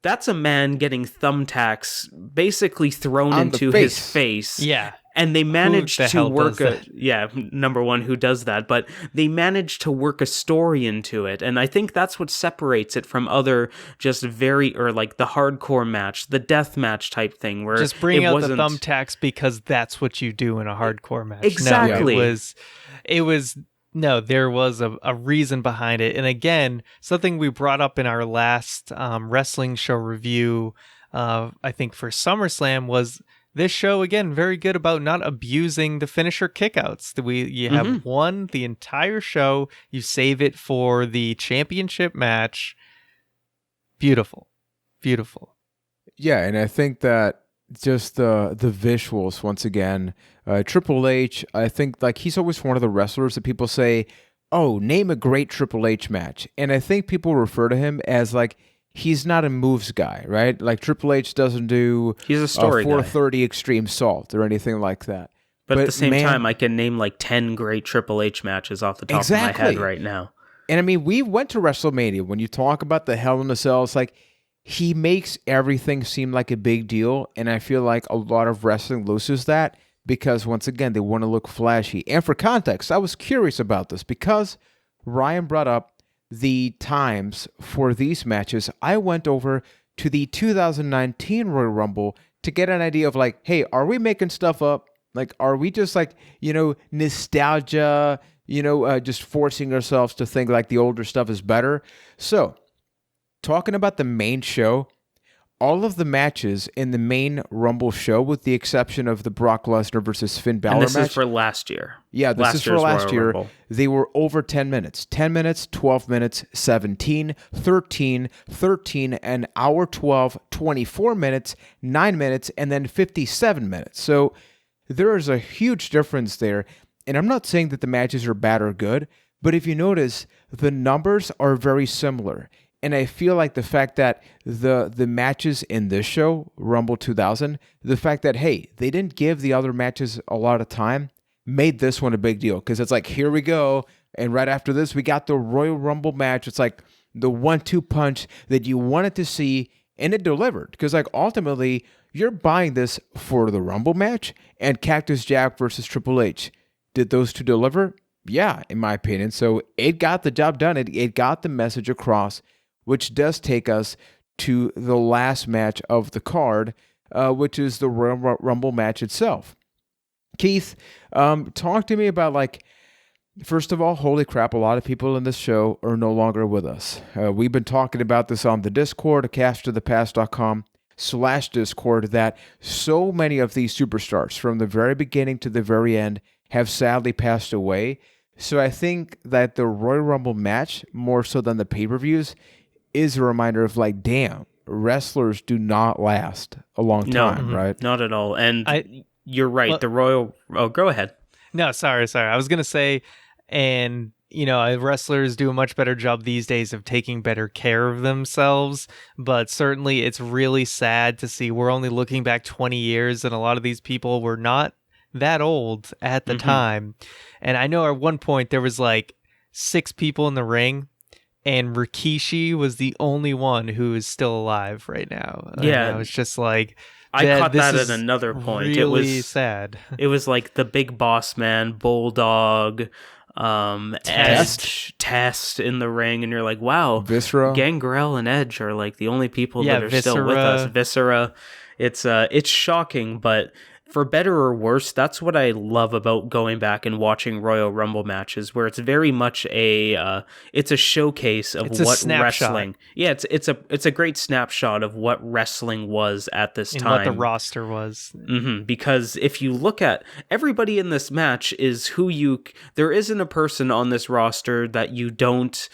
That's a man getting thumbtacks basically thrown into his face. Yeah. And they managed to work number one, who does that? But they managed to work a story into it. And I think that's what separates it from other just like the hardcore match, the death match type thing, where just bring out the thumbtacks because that's what you do in a hardcore match. Exactly. No, there was a reason behind it. And again, something we brought up in our last wrestling show review, I think for SummerSlam, was this show, again, very good about not abusing the finisher kickouts. You have won the entire show, you save it for the championship match. Beautiful. Beautiful. Yeah, and I think that just the visuals, once again, Triple H, I think, like, he's always one of the wrestlers that people say, oh, name a great Triple H match. And I think people refer to him as, like, he's not a moves guy, right? Like, Triple H doesn't do he's a story 430 Extreme Salt or anything like that. But at the same time, I can name like 10 great Triple H matches off the top of my head right now. And I mean, we went to WrestleMania. When you talk about the Hell in a Cell, it's like, he makes everything seem like a big deal, and I feel like a lot of wrestling loses that because, once again, they want to look flashy. And for context, I was curious about this because Ryan brought up the times for these matches. I went over to the 2019 Royal Rumble to get an idea of, like, hey, are we making stuff up? Like, are we just, like, nostalgia, just forcing ourselves to think like the older stuff is better? So, talking about the main show, all of the matches in the main Rumble show, with the exception of the Brock Lesnar versus Finn Balor match. And this is for last year. Yeah, this is for last year. Rumble. They were over 10 minutes. 10 minutes, 12 minutes, 17, 13, 13, an hour 12, 24 minutes, 9 minutes, and then 57 minutes. So there is a huge difference there. And I'm not saying that the matches are bad or good, but if you notice, the numbers are very similar. And I feel like the fact that the matches in this show, Rumble 2000, the fact that, hey, they didn't give the other matches a lot of time, made this one a big deal. Because it's like, here we go. And right after this, we got the Royal Rumble match. It's like the 1-2 punch that you wanted to see, and it delivered. Because, like, ultimately, you're buying this for the Rumble match and Cactus Jack versus Triple H. Did those two deliver? Yeah, in my opinion. So it got the job done. It got the message across, which does take us to the last match of the card, which is the Royal Rumble match itself. Keith, talk to me about, like, first of all, holy crap, a lot of people in this show are no longer with us. We've been talking about this on the Discord, casttothepast.com/Discord, that so many of these superstars from the very beginning to the very end have sadly passed away. So I think that the Royal Rumble match, more so than the pay-per-views, is a reminder of, like, damn, wrestlers do not last a long time, right? Not at all. And you're right. The Royal... Oh, go ahead. No, sorry. I was going to say, and, wrestlers do a much better job these days of taking better care of themselves, but certainly it's really sad to see we're only looking back 20 years, and a lot of these people were not that old at the time. And I know at one point there was, like, 6 people in the ring, and Rikishi was the only one who is still alive right now. Yeah. It's just like, I caught that at another point. Really it was sad. It was like the Big Boss Man, Bulldog, Test in the ring, and you're like, wow, Viscera, Gangrel and Edge are like the only people that are still with us. Viscera, it's shocking, but for better or worse, that's what I love about going back and watching Royal Rumble matches, where it's very much a showcase of what wrestling. Yeah, it's a great snapshot of what wrestling was at this time, what the roster was. Mm-hmm, because if you look at everybody in this match, there isn't a person on this roster that you don't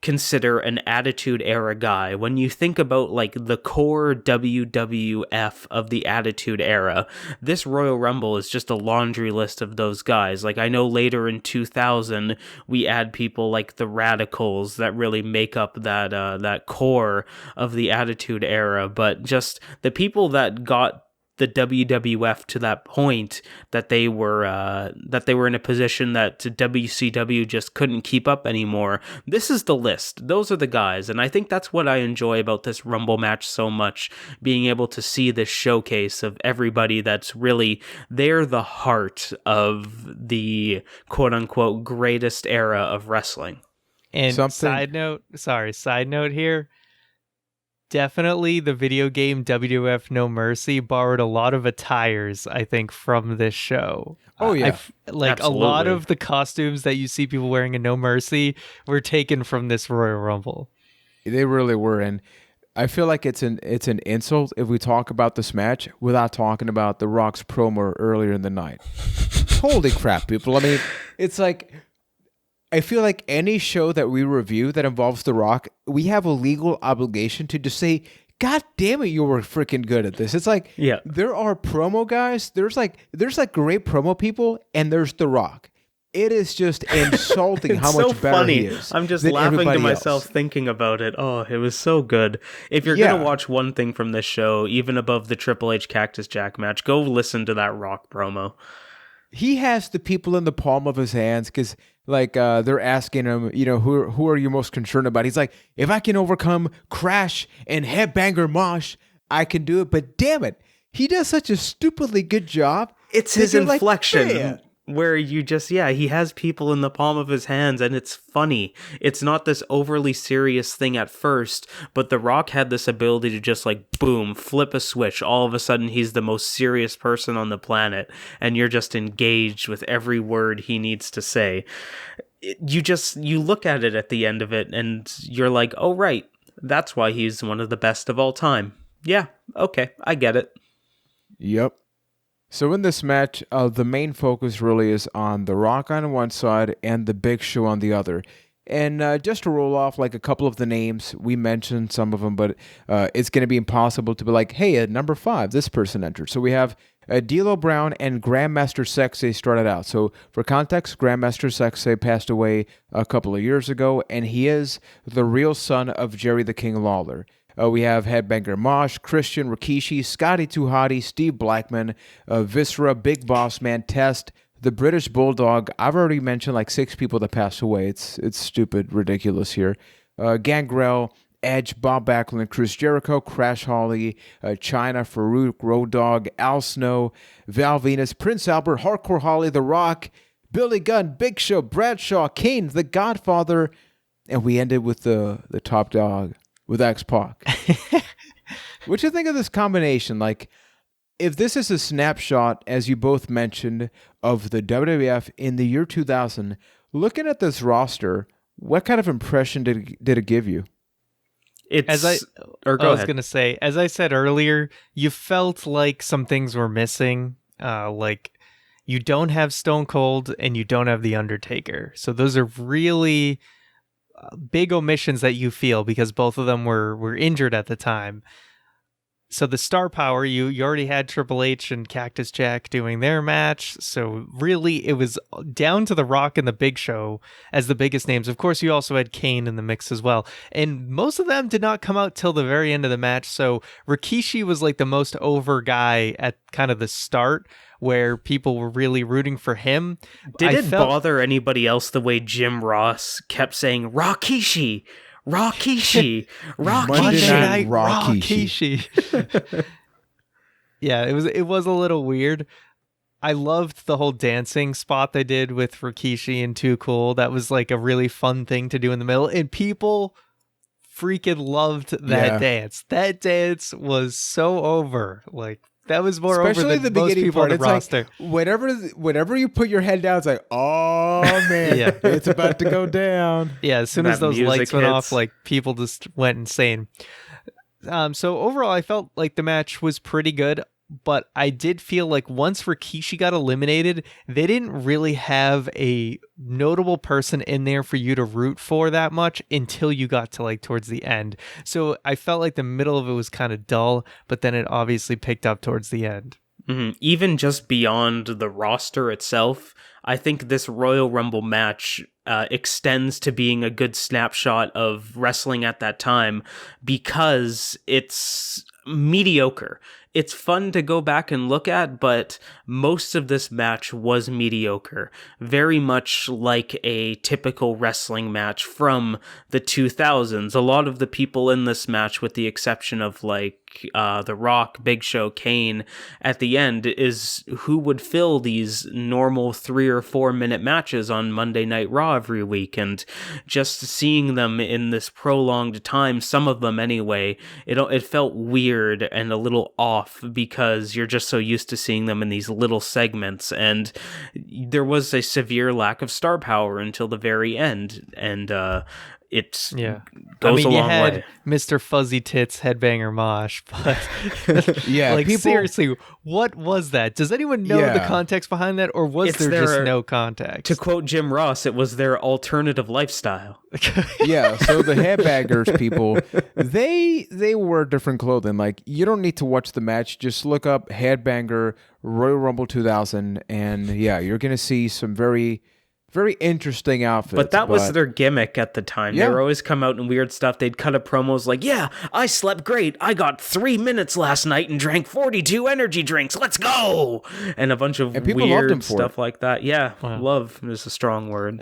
consider an Attitude Era guy. When you think about like the core WWF of the Attitude Era, this Royal Rumble is just a laundry list of those guys. Like I know later in 2000 we add people like the Radicals that really make up that core of the Attitude Era, but just the people that got the WWF to that point that they were in a position that WCW just couldn't keep up anymore. This is the list. Those are the guys, and I think that's what I enjoy about this Rumble match so much, being able to see this showcase of everybody that's really, they're the heart of the quote-unquote greatest era of wrestling. And side note here, definitely the video game WWF No Mercy borrowed a lot of attires, I think, from this show. Oh, yeah. Absolutely. A lot of the costumes that you see people wearing in No Mercy were taken from this Royal Rumble. They really were, and I feel like it's an insult if we talk about this match without talking about The Rock's promo earlier in the night. Holy crap, people. I mean, it's like, I feel like any show that we review that involves The Rock, we have a legal obligation to just say, God damn it, you were freaking good at this. It's like, there are promo guys, there's great promo people, and there's The Rock. It is just insulting how much better he is. I'm just laughing to myself thinking about it. Oh, it was so good. If you're going to watch one thing from this show, even above the Triple H Cactus Jack match, go listen to that Rock promo. He has the people in the palm of his hands because, like, they're asking him, who are you most concerned about? He's like, if I can overcome Crash and Headbanger Mosh, I can do it. But damn it, he does such a stupidly good job. It's his inflection. Where you just, he has people in the palm of his hands, and it's funny. It's not this overly serious thing at first, but The Rock had this ability to just like, boom, flip a switch. All of a sudden, he's the most serious person on the planet, and you're just engaged with every word he needs to say. You look at it at the end of it, and you're like, oh, right, that's why he's one of the best of all time. Yeah, okay, I get it. Yep. So in this match, the main focus really is on The Rock on one side and The Big Show on the other. And just to roll off like a couple of the names, we mentioned some of them, but it's going to be impossible to be like, hey, at number 5, this person entered. So we have D'Lo Brown and Grandmaster Sexay started out. So for context, Grandmaster Sexay passed away a couple of years ago, and he is the real son of Jerry the King Lawler. We have Headbanger Mosh, Christian, Rikishi, Scotty 2 Hotty, Steve Blackman, Viscera, Big Boss Man, Test, the British Bulldog. I've already mentioned like 6 people that passed away. It's stupid, ridiculous here. Gangrel, Edge, Bob Backlund, Chris Jericho, Crash Holly, China, Farouk, Road Dogg, Al Snow, Val Venus, Prince Albert, Hardcore Holly, The Rock, Billy Gunn, Big Show, Bradshaw, Kane, The Godfather, and we ended with the top dog, with X-Pac. What do you think of this combination? Like, if this is a snapshot, as you both mentioned, of the WWF in the year 2000, looking at this roster, what kind of impression did it give you? As I was going to say, as I said earlier, you felt like some things were missing. Like, you don't have Stone Cold and you don't have The Undertaker. So those are really big omissions that you feel because both of them were injured at the time. So the star power, you already had Triple H and Cactus Jack doing their match. So really it was down to The Rock and the Big Show as the biggest names. Of course, you also had Kane in the mix as well. And most of them did not come out till the very end of the match. So Rikishi was like the most over guy at kind of the start, where people were really rooting for him. Did it bother anybody else the way Jim Ross kept saying, Rikishi, Rikishi, Monday Night Rikishi. Yeah, it was a little weird. I loved the whole dancing spot they did with Rikishi and Too Cool. That was like a really fun thing to do in the middle, and people freaking loved that dance. That dance was so over. Like, that was more especially over than the most beginning people part. on the It's roster. like whenever you put your head down, it's like, oh man, it's about to go down. Yeah, as soon as That those music lights went hits. off, like, people just went insane. So overall, I felt like the match was pretty good, but I did feel like once Rikishi got eliminated, they didn't really have a notable person in there for you to root for that much until you got to like towards the end. So I felt like the middle of it was kind of dull, but then it obviously picked up towards the end. Mm-hmm. Even just beyond the roster itself, I think this Royal Rumble match extends to being a good snapshot of wrestling at that time because it's mediocre. It's fun to go back and look at, but most of this match was mediocre. Very much like a typical wrestling match from the 2000s. A lot of the people in this match, with the exception of like The Rock, Big Show, Kane, at the end, is who would fill these normal 3 or 4 minute matches on Monday Night Raw every week. And just seeing them in this prolonged time, some of them anyway, it felt weird and a little off because you're just so used to seeing them in these little segments, and there was a severe lack of star power until the very end, and it goes a you long had way. Mr. Fuzzy Tits Headbanger Mosh, but Yeah, like people, seriously, what was that? Does anyone know the context behind that, or was there just no context? To quote Jim Ross, it was their alternative lifestyle. Yeah, so the headbangers people, they wear different clothing. Like, you don't need to watch the match, just look up headbanger Royal Rumble 2000, and yeah, you're gonna see some very interesting outfits. But that was their gimmick at the time. Yeah. They would always come out in weird stuff. They'd cut a promos like, yeah, I slept great. I got 3 minutes last night and drank 42 energy drinks. Let's go. And a bunch of people loved weird him for stuff it. like that. Yeah, love is a strong word.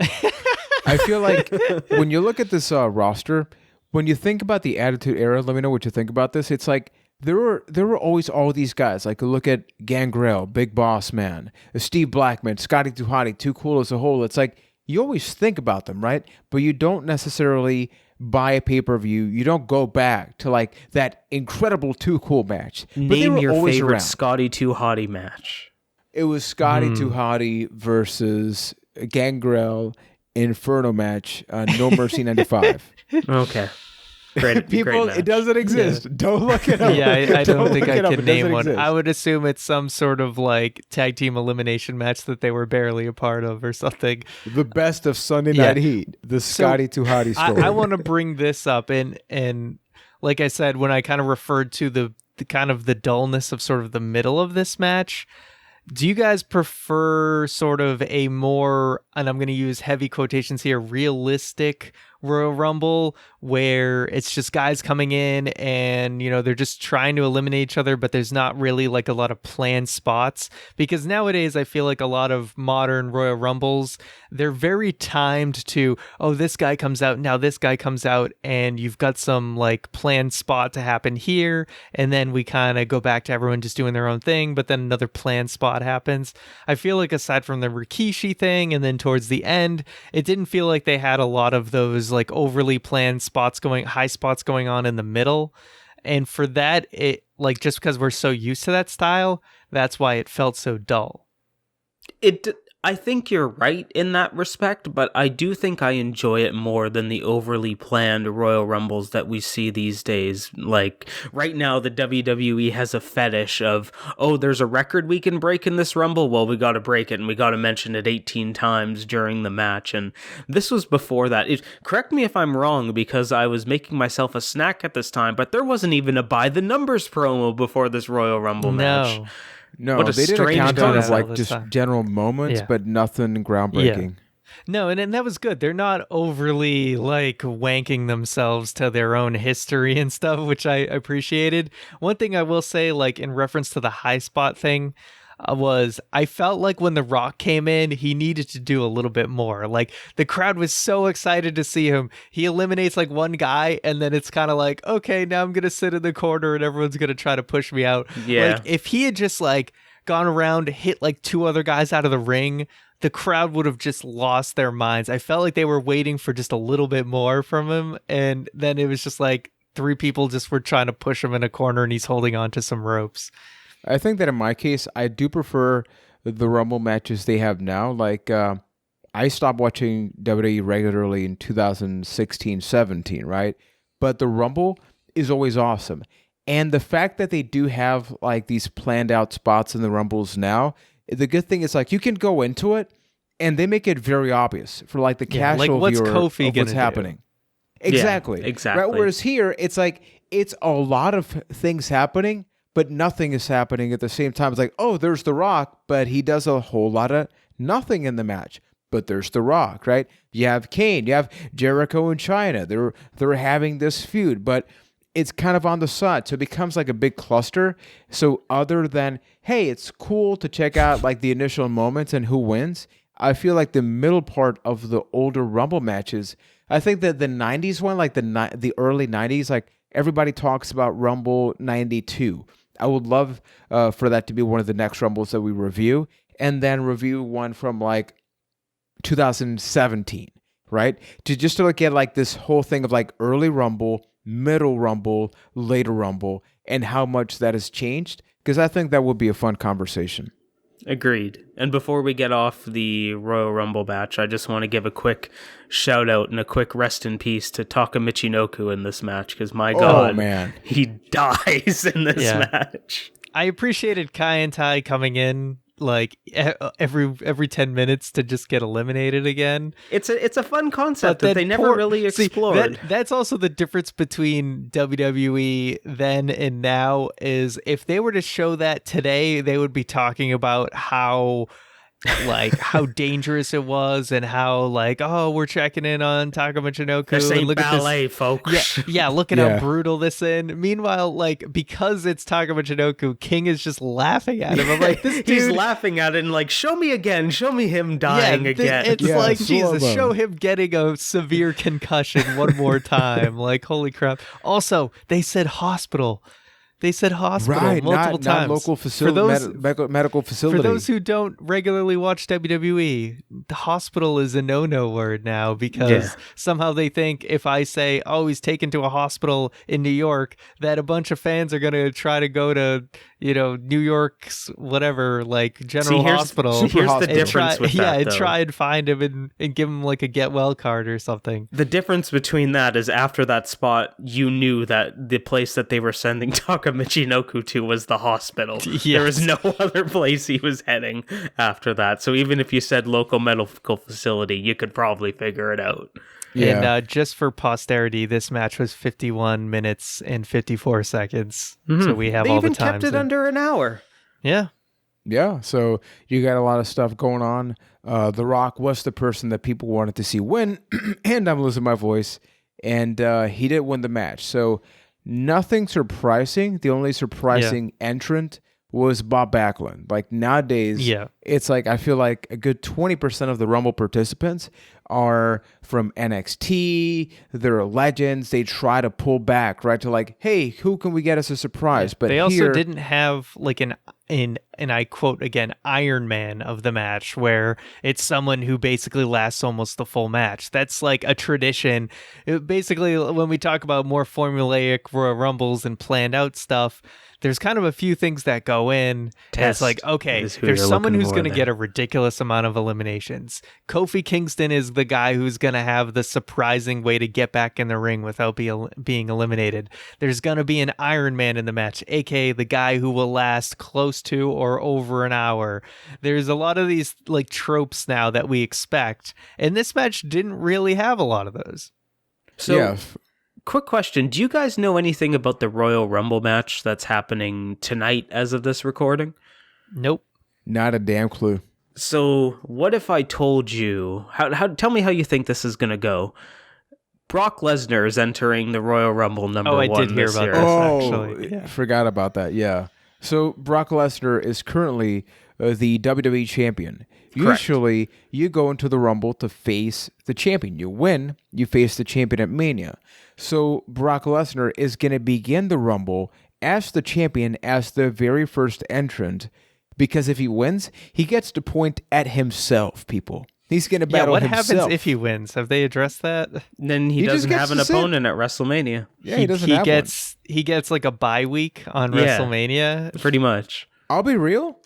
I feel like when you look at this roster, when you think about the Attitude Era, let me know what you think about this. It's like there were always all these guys. Like, look at Gangrel, Big Boss Man, Steve Blackman, Scotty 2 Hotty, Too Cool as a whole. It's like you always think about them, right? But you don't necessarily buy a pay-per-view. You don't go back to like that incredible Too Cool match. But they Name were your always favorite around. Scotty 2 Hotty match. It was Scotty 2 Hotty versus Gangrel Inferno match, No Mercy 95. Okay. Great, People, great match. it doesn't exist. Yeah. Don't look it up. Yeah, I don't think I can name one. Exist. I would assume it's some sort of like tag team elimination match that they were barely a part of or something. The best of Sunday Night Heat, the Scotty 2 Hotty story. I want to bring this up, and like I said, when I kind of referred to the kind of the dullness of sort of the middle of this match, do you guys prefer sort of a more, and I'm going to use heavy quotations here, realistic Royal Rumble where it's just guys coming in and, you know, they're just trying to eliminate each other, but there's not really like a lot of planned spots? Because nowadays I feel like a lot of modern Royal Rumbles, they're very timed to, oh, this guy comes out, now this guy comes out, and you've got some like planned spot to happen here, and then we kind of go back to everyone just doing their own thing, but then another planned spot happens. I feel like aside from the Rikishi thing and then towards the end, it didn't feel like they had a lot of those like overly planned high spots going on in the middle. And for that, it like, just because we're so used to that style, that's why it felt so dull. I think you're right in that respect, but I do think I enjoy it more than the overly planned Royal Rumbles that we see these days. Like, right now, the WWE has a fetish of, oh, there's a record we can break in this Rumble? Well, we gotta break it, and we gotta mention it 18 times during the match, and this was before that. Correct me if I'm wrong, because I was making myself a snack at this time, but there wasn't even a By the Numbers promo before this Royal Rumble match. No, what a they did a strange countdown of concept. like just general moments, but nothing groundbreaking. No, and that was good. They're not overly like wanking themselves to their own history and stuff, which I appreciated. One thing I will say, like in reference to the high spot thing, was I felt like when The Rock came in, he needed to do a little bit more. Like the crowd was so excited to see him. He eliminates like one guy, and then it's kind of like, okay, now I'm gonna sit in the corner and everyone's gonna try to push me out. Yeah. Like if he had just like gone around, hit like 2 other guys out of the ring, the crowd would have just lost their minds. I felt like they were waiting for just a little bit more from him, and then it was just like 3 people just were trying to push him in a corner and he's holding on to some ropes. I think that in my case, I do prefer the Rumble matches they have now. Like, I stopped watching WWE regularly in 2016-17, right? But the Rumble is always awesome. And the fact that they do have like these planned out spots in the Rumbles now, the good thing is like you can go into it and they make it very obvious for like the casual what's viewer Kofi of what's gonna happening. do? Exactly. Yeah, exactly. Right? Whereas here, it's like it's a lot of things happening, but nothing is happening at the same time. It's like, oh, there's The Rock, but he does a whole lot of nothing in the match. But there's The Rock, right? You have Kane, you have Jericho and China. They're having this feud, but it's kind of on the side. So it becomes like a big cluster. So other than, hey, it's cool to check out like the initial moments and who wins, I feel like the middle part of the older Rumble matches, I think that the 90s one, like the early 90s, like everybody talks about Rumble 92. I would love for that to be one of the next Rumbles that we review, and then review one from like 2017, right? To look at like this whole thing of like early Rumble, middle Rumble, later Rumble, and how much that has changed, because I think that would be a fun conversation. Agreed. And before we get off the Royal Rumble match, I just want to give a quick shout out and a quick rest in peace to Taka Michinoku in this match, because my God, man, he dies in this match. I appreciated Kai and Tai coming in like every 10 minutes to just get eliminated again. It's a fun concept that they never really explored. That's also the difference between WWE then and now, is if they were to show that today, they would be talking about how dangerous it was, and how like, oh, we're checking in on Taka Michinoku. This ain't look ballet, at this, folks. Yeah, look at how brutal this is. Meanwhile, like, because it's Taka Michinoku, King is just laughing at him. I'm like, this dude, he's laughing at it and like, show me again, show me him dying again. It's like, Jesus, show him getting a severe concussion one more time. Like, holy crap. Also, they said hospital. They said hospital multiple times. Not local facility, medical facility. For those who don't regularly watch WWE, the hospital is a no-no word now, because somehow they think if I say, oh, he's taken to a hospital in New York, that a bunch of fans are going to try to go to, New York's whatever, like General Hospital. Here's the difference with that, and try and find him and give him like a get well card or something. The difference between that is after that spot, you knew that the place that they were sending Taka Michinoku to was the hospital. Yes. There was no other place he was heading after that. So even if you said local medical facility, you could probably figure it out. Yeah. And just for posterity, this match was 51 minutes and 54 seconds. Mm-hmm. So we have they all even the times. Kept it under an hour. Yeah. Yeah, so you got a lot of stuff going on. The Rock was the person that people wanted to see win, and I'm losing my voice, and he did win the match. So nothing surprising. The only surprising entrant was Bob Backlund. Like nowadays, it's like I feel like a good 20% of the Rumble participants are from NXT. They're legends. They try to pull back, right? To like, hey, who can we get as a surprise? But they also didn't have like and I quote again, Iron Man of the match, where it's someone who basically lasts almost the full match. That's like a tradition. Basically, when we talk about more formulaic Royal Rumbles and planned out stuff, there's kind of a few things that go in. And it's like, okay, there's someone who's going to get a ridiculous amount of eliminations. Kofi Kingston is the guy who's going to have the surprising way to get back in the ring without being eliminated. There's going to be an Iron Man in the match, aka the guy who will last close to or over an hour. There's a lot of these like tropes now that we expect, and this match didn't really have a lot of those. So, quick question. Do you guys know anything about the Royal Rumble match that's happening tonight as of this recording? Nope. Not a damn clue. So what if I told you, tell me how you think this is going to go. Brock Lesnar is entering the Royal Rumble number one. I did hear about year. this, actually. Forgot about that, yeah. So Brock Lesnar is currently the WWE Champion. Correct. Usually, you go into the Rumble to face the champion. You win, you face the champion at Mania. So Brock Lesnar is going to begin the Rumble as the champion, as the very first entrant, because if he wins, he gets to point at himself, people. He's going to battle what himself. happens if he wins? Have they addressed that? Then he He just doesn't gets have an to sit. opponent at WrestleMania. Yeah, he doesn't have one. He gets like a bye week on Yeah. WrestleMania, Pretty much. I'll be real.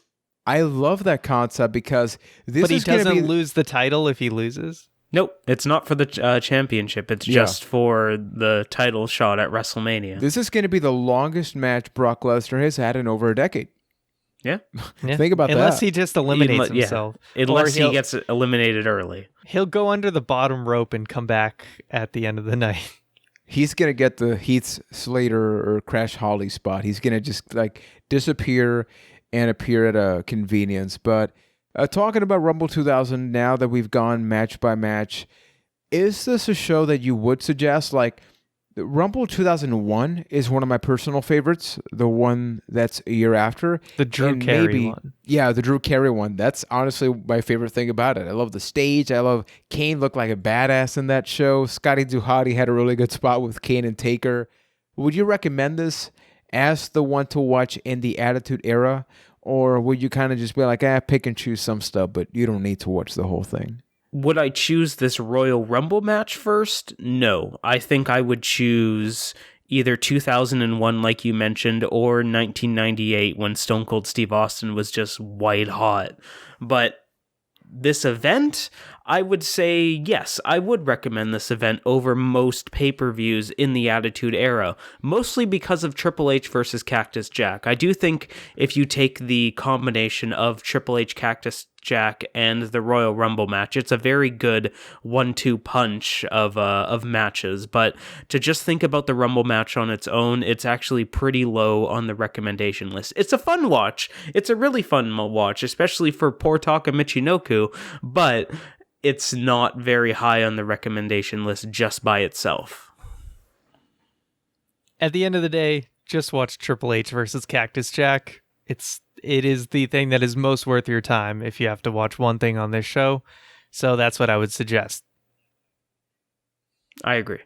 I love that concept because this but he is going to doesn't be... lose the title if he loses. Nope, it's not for the championship. It's just for the title shot at WrestleMania. This is going to be the longest match Brock Lesnar has had in over a decade. Yeah. Yeah. Think about Unless that. he just eliminates Yeah. himself. Unless Or he gets eliminated early. He'll go under the bottom rope and come back at the end of the night. He's going to get the Heath Slater or Crash Holly spot. He's going to just like disappear and appear at a convenience. But talking about Rumble 2000, now that we've gone match by match, is this a show that you would suggest? Like, Rumble 2001 is one of my personal favorites, the one that's a year after. The Drew And Carey one. Yeah, the Drew Carey one. That's honestly my favorite thing about it. I love the stage. I love Kane looked like a badass in that show. Scotty Duhati had a really good spot with Kane and Taker. Would you recommend this as the one to watch in the Attitude Era? Or would you kind of just be like, pick and choose some stuff, but you don't need to watch the whole thing? Would I choose this Royal Rumble match first? No. I think I would choose either 2001, like you mentioned, or 1998 when Stone Cold Steve Austin was just white hot. But this event, I would say, yes, I would recommend this event over most pay-per-views in the Attitude Era, mostly because of Triple H versus Cactus Jack. I do think if you take the combination of Triple H, Cactus Jack, and the Royal Rumble match, it's a very good 1-2 punch of matches. But to just think about the Rumble match on its own, it's actually pretty low on the recommendation list. It's a fun watch. It's a really fun watch, especially for poor Taka Michinoku, but it's not very high on the recommendation list just by itself. At the end of the day, just watch Triple H versus Cactus Jack. It is the thing that is most worth your time if you have to watch one thing on this show. So that's what I would suggest. I agree.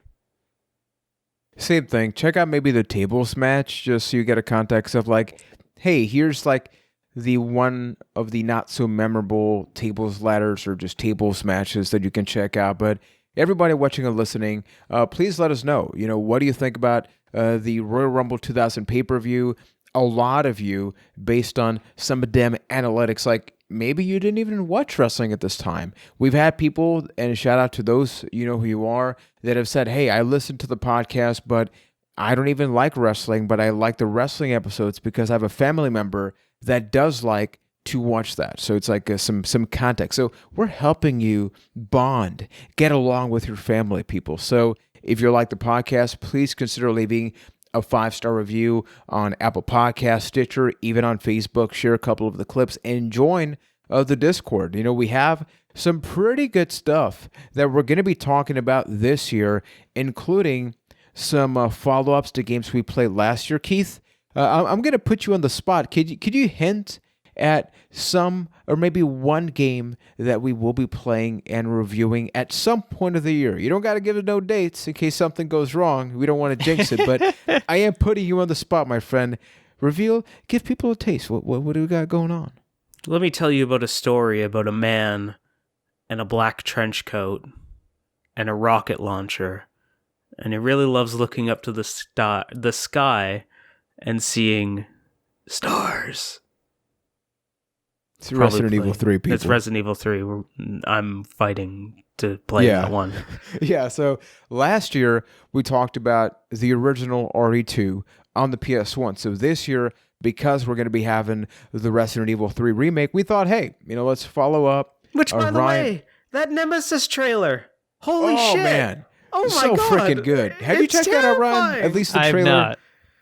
Same thing. Check out maybe the tables match just so you get a context of like, hey, here's like the one of the not so memorable tables, ladders, or just tables matches that you can check out. But everybody watching and listening, please let us know. What do you think about the Royal Rumble 2000 pay-per-view? A lot of you, based on some of them analytics, like maybe you didn't even watch wrestling at this time. We've had people, and shout out to those, you know who you are, that have said, hey, I listened to the podcast, but I don't even like wrestling, but I like the wrestling episodes because I have a family member that does like to watch that. So it's like some context. So we're helping you bond, get along with your family, people. So if you like the podcast, please consider leaving a 5-star review on Apple Podcasts, Stitcher, even on Facebook. Share a couple of the clips and join the Discord. We have some pretty good stuff that we're going to be talking about this year, including some follow-ups to games we played last year. Keith, I'm going to put you on the spot. Could you hint at some or maybe one game that we will be playing and reviewing at some point of the year? You don't got to give us no dates in case something goes wrong. We don't want to jinx it, but I am putting you on the spot, my friend. Give people a taste. What do we got going on? Let me tell you about a story about a man in a black trench coat and a rocket launcher, and he really loves looking up to the sky and seeing stars. It's Resident Evil 3, people. It's Resident Evil 3. I'm fighting to play that one. Yeah, so last year we talked about the original RE2 on the PS1. So this year, because we're going to be having the Resident Evil 3 remake, we thought, hey, let's follow up. Which, by the way, that Nemesis trailer. Holy shit. shit. Man. Oh my so god. freaking good. Have you checked that out, Ryan? At least the trailer.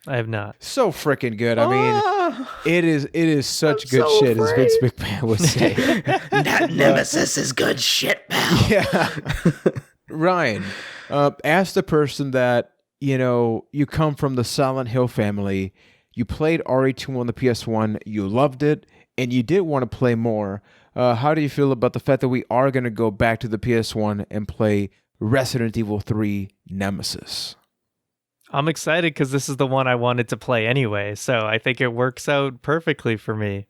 I have not. So freaking good. I mean, it is such good shit, as Vince McMahon would say. That Nemesis is good shit, pal. Yeah. Ryan, as the person that, you come from the Silent Hill family, You played RE2 on the PS1, you loved it, and you did want to play more. How do you feel about the fact that we are going to go back to the PS1 and play Resident Evil 3 Nemesis? I'm excited because this is the one I wanted to play anyway, so I think it works out perfectly for me.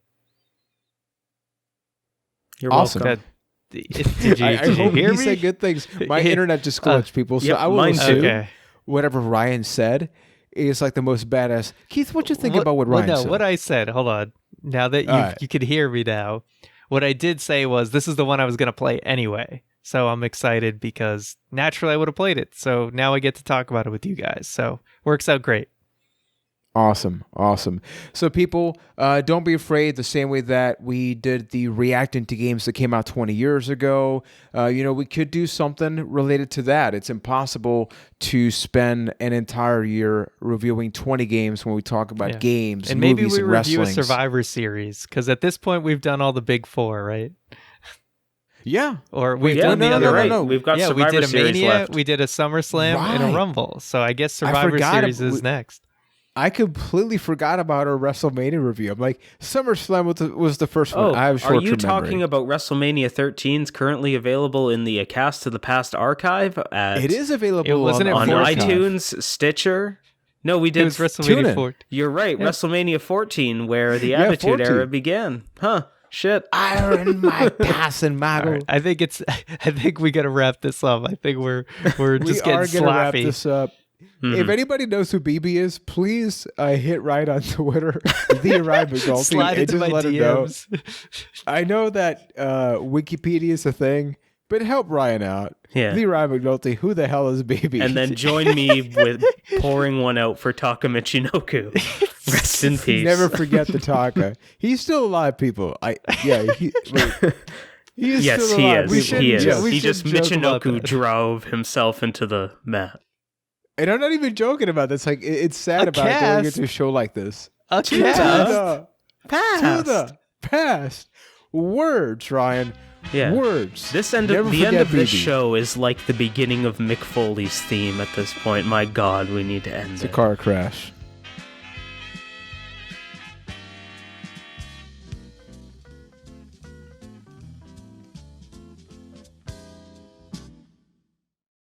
You're awesome. welcome. Did you hope hear he me? said good things. My internet just glitched, people. So yep, I will mine assume Okay. whatever Ryan said is like the most badass. Keith, what you think about what Ryan said? What I said, hold on. Now that you can hear me now, what I did say was this is the one I was going to play anyway. So I'm excited because naturally I would have played it. So now I get to talk about it with you guys. So works out great. Awesome. So people, don't be afraid the same way that we did the reacting to games that came out 20 years ago. We could do something related to that. It's impossible to spend an entire year reviewing 20 games when we talk about games, and movies, maybe we and review a wrestlings. Survivor Series because at this point we've done all the big four, right? Yeah. Or we've done the other. Right. No. We've got we Survivor did a Series Mania, left. we did a SummerSlam, and a Right. Rumble. So I guess Survivor forgot Series is next. I completely forgot about our WrestleMania review. I'm like, SummerSlam was the first one. I have are you short-term talking memory. about WrestleMania 13's currently available in the A Cast to the Past archive? It is available Wasn't it on 14? iTunes, Stitcher. No, we It did. was Tune WrestleMania in. 4. You're right. Yeah. WrestleMania 14, where the Yeah, Attitude 14. Era began. Huh. Shit. Iron Mike Tyson, Michael. All right, I think we got to wrap this up. I think we're We just are getting going to wrap sloppy. this up. If anybody knows who BB is, please hit right on Twitter, the Ryan McNulty, Slide and into just my let him know. DMs. I know that Wikipedia is a thing, but help Ryan out. Yeah. The Ryan McNulty, who the hell is BB? And then join me with pouring one out for Taka Michinoku. Rest in peace. Never forget the Taka. He's still alive, people. He is Yes, still he alive. is. He is. Yes. He just shouldn't joke about Michinoku that. drove himself into the mat. And I'm not even joking about this. Like, it's sad A about going cast. into a show like this. A To cast. the past. Words, Ryan. Yeah. Words. The end Never of forget this BB. show is like the beginning of Mick Foley's theme at this point. My God, we need to end It's a it. car crash.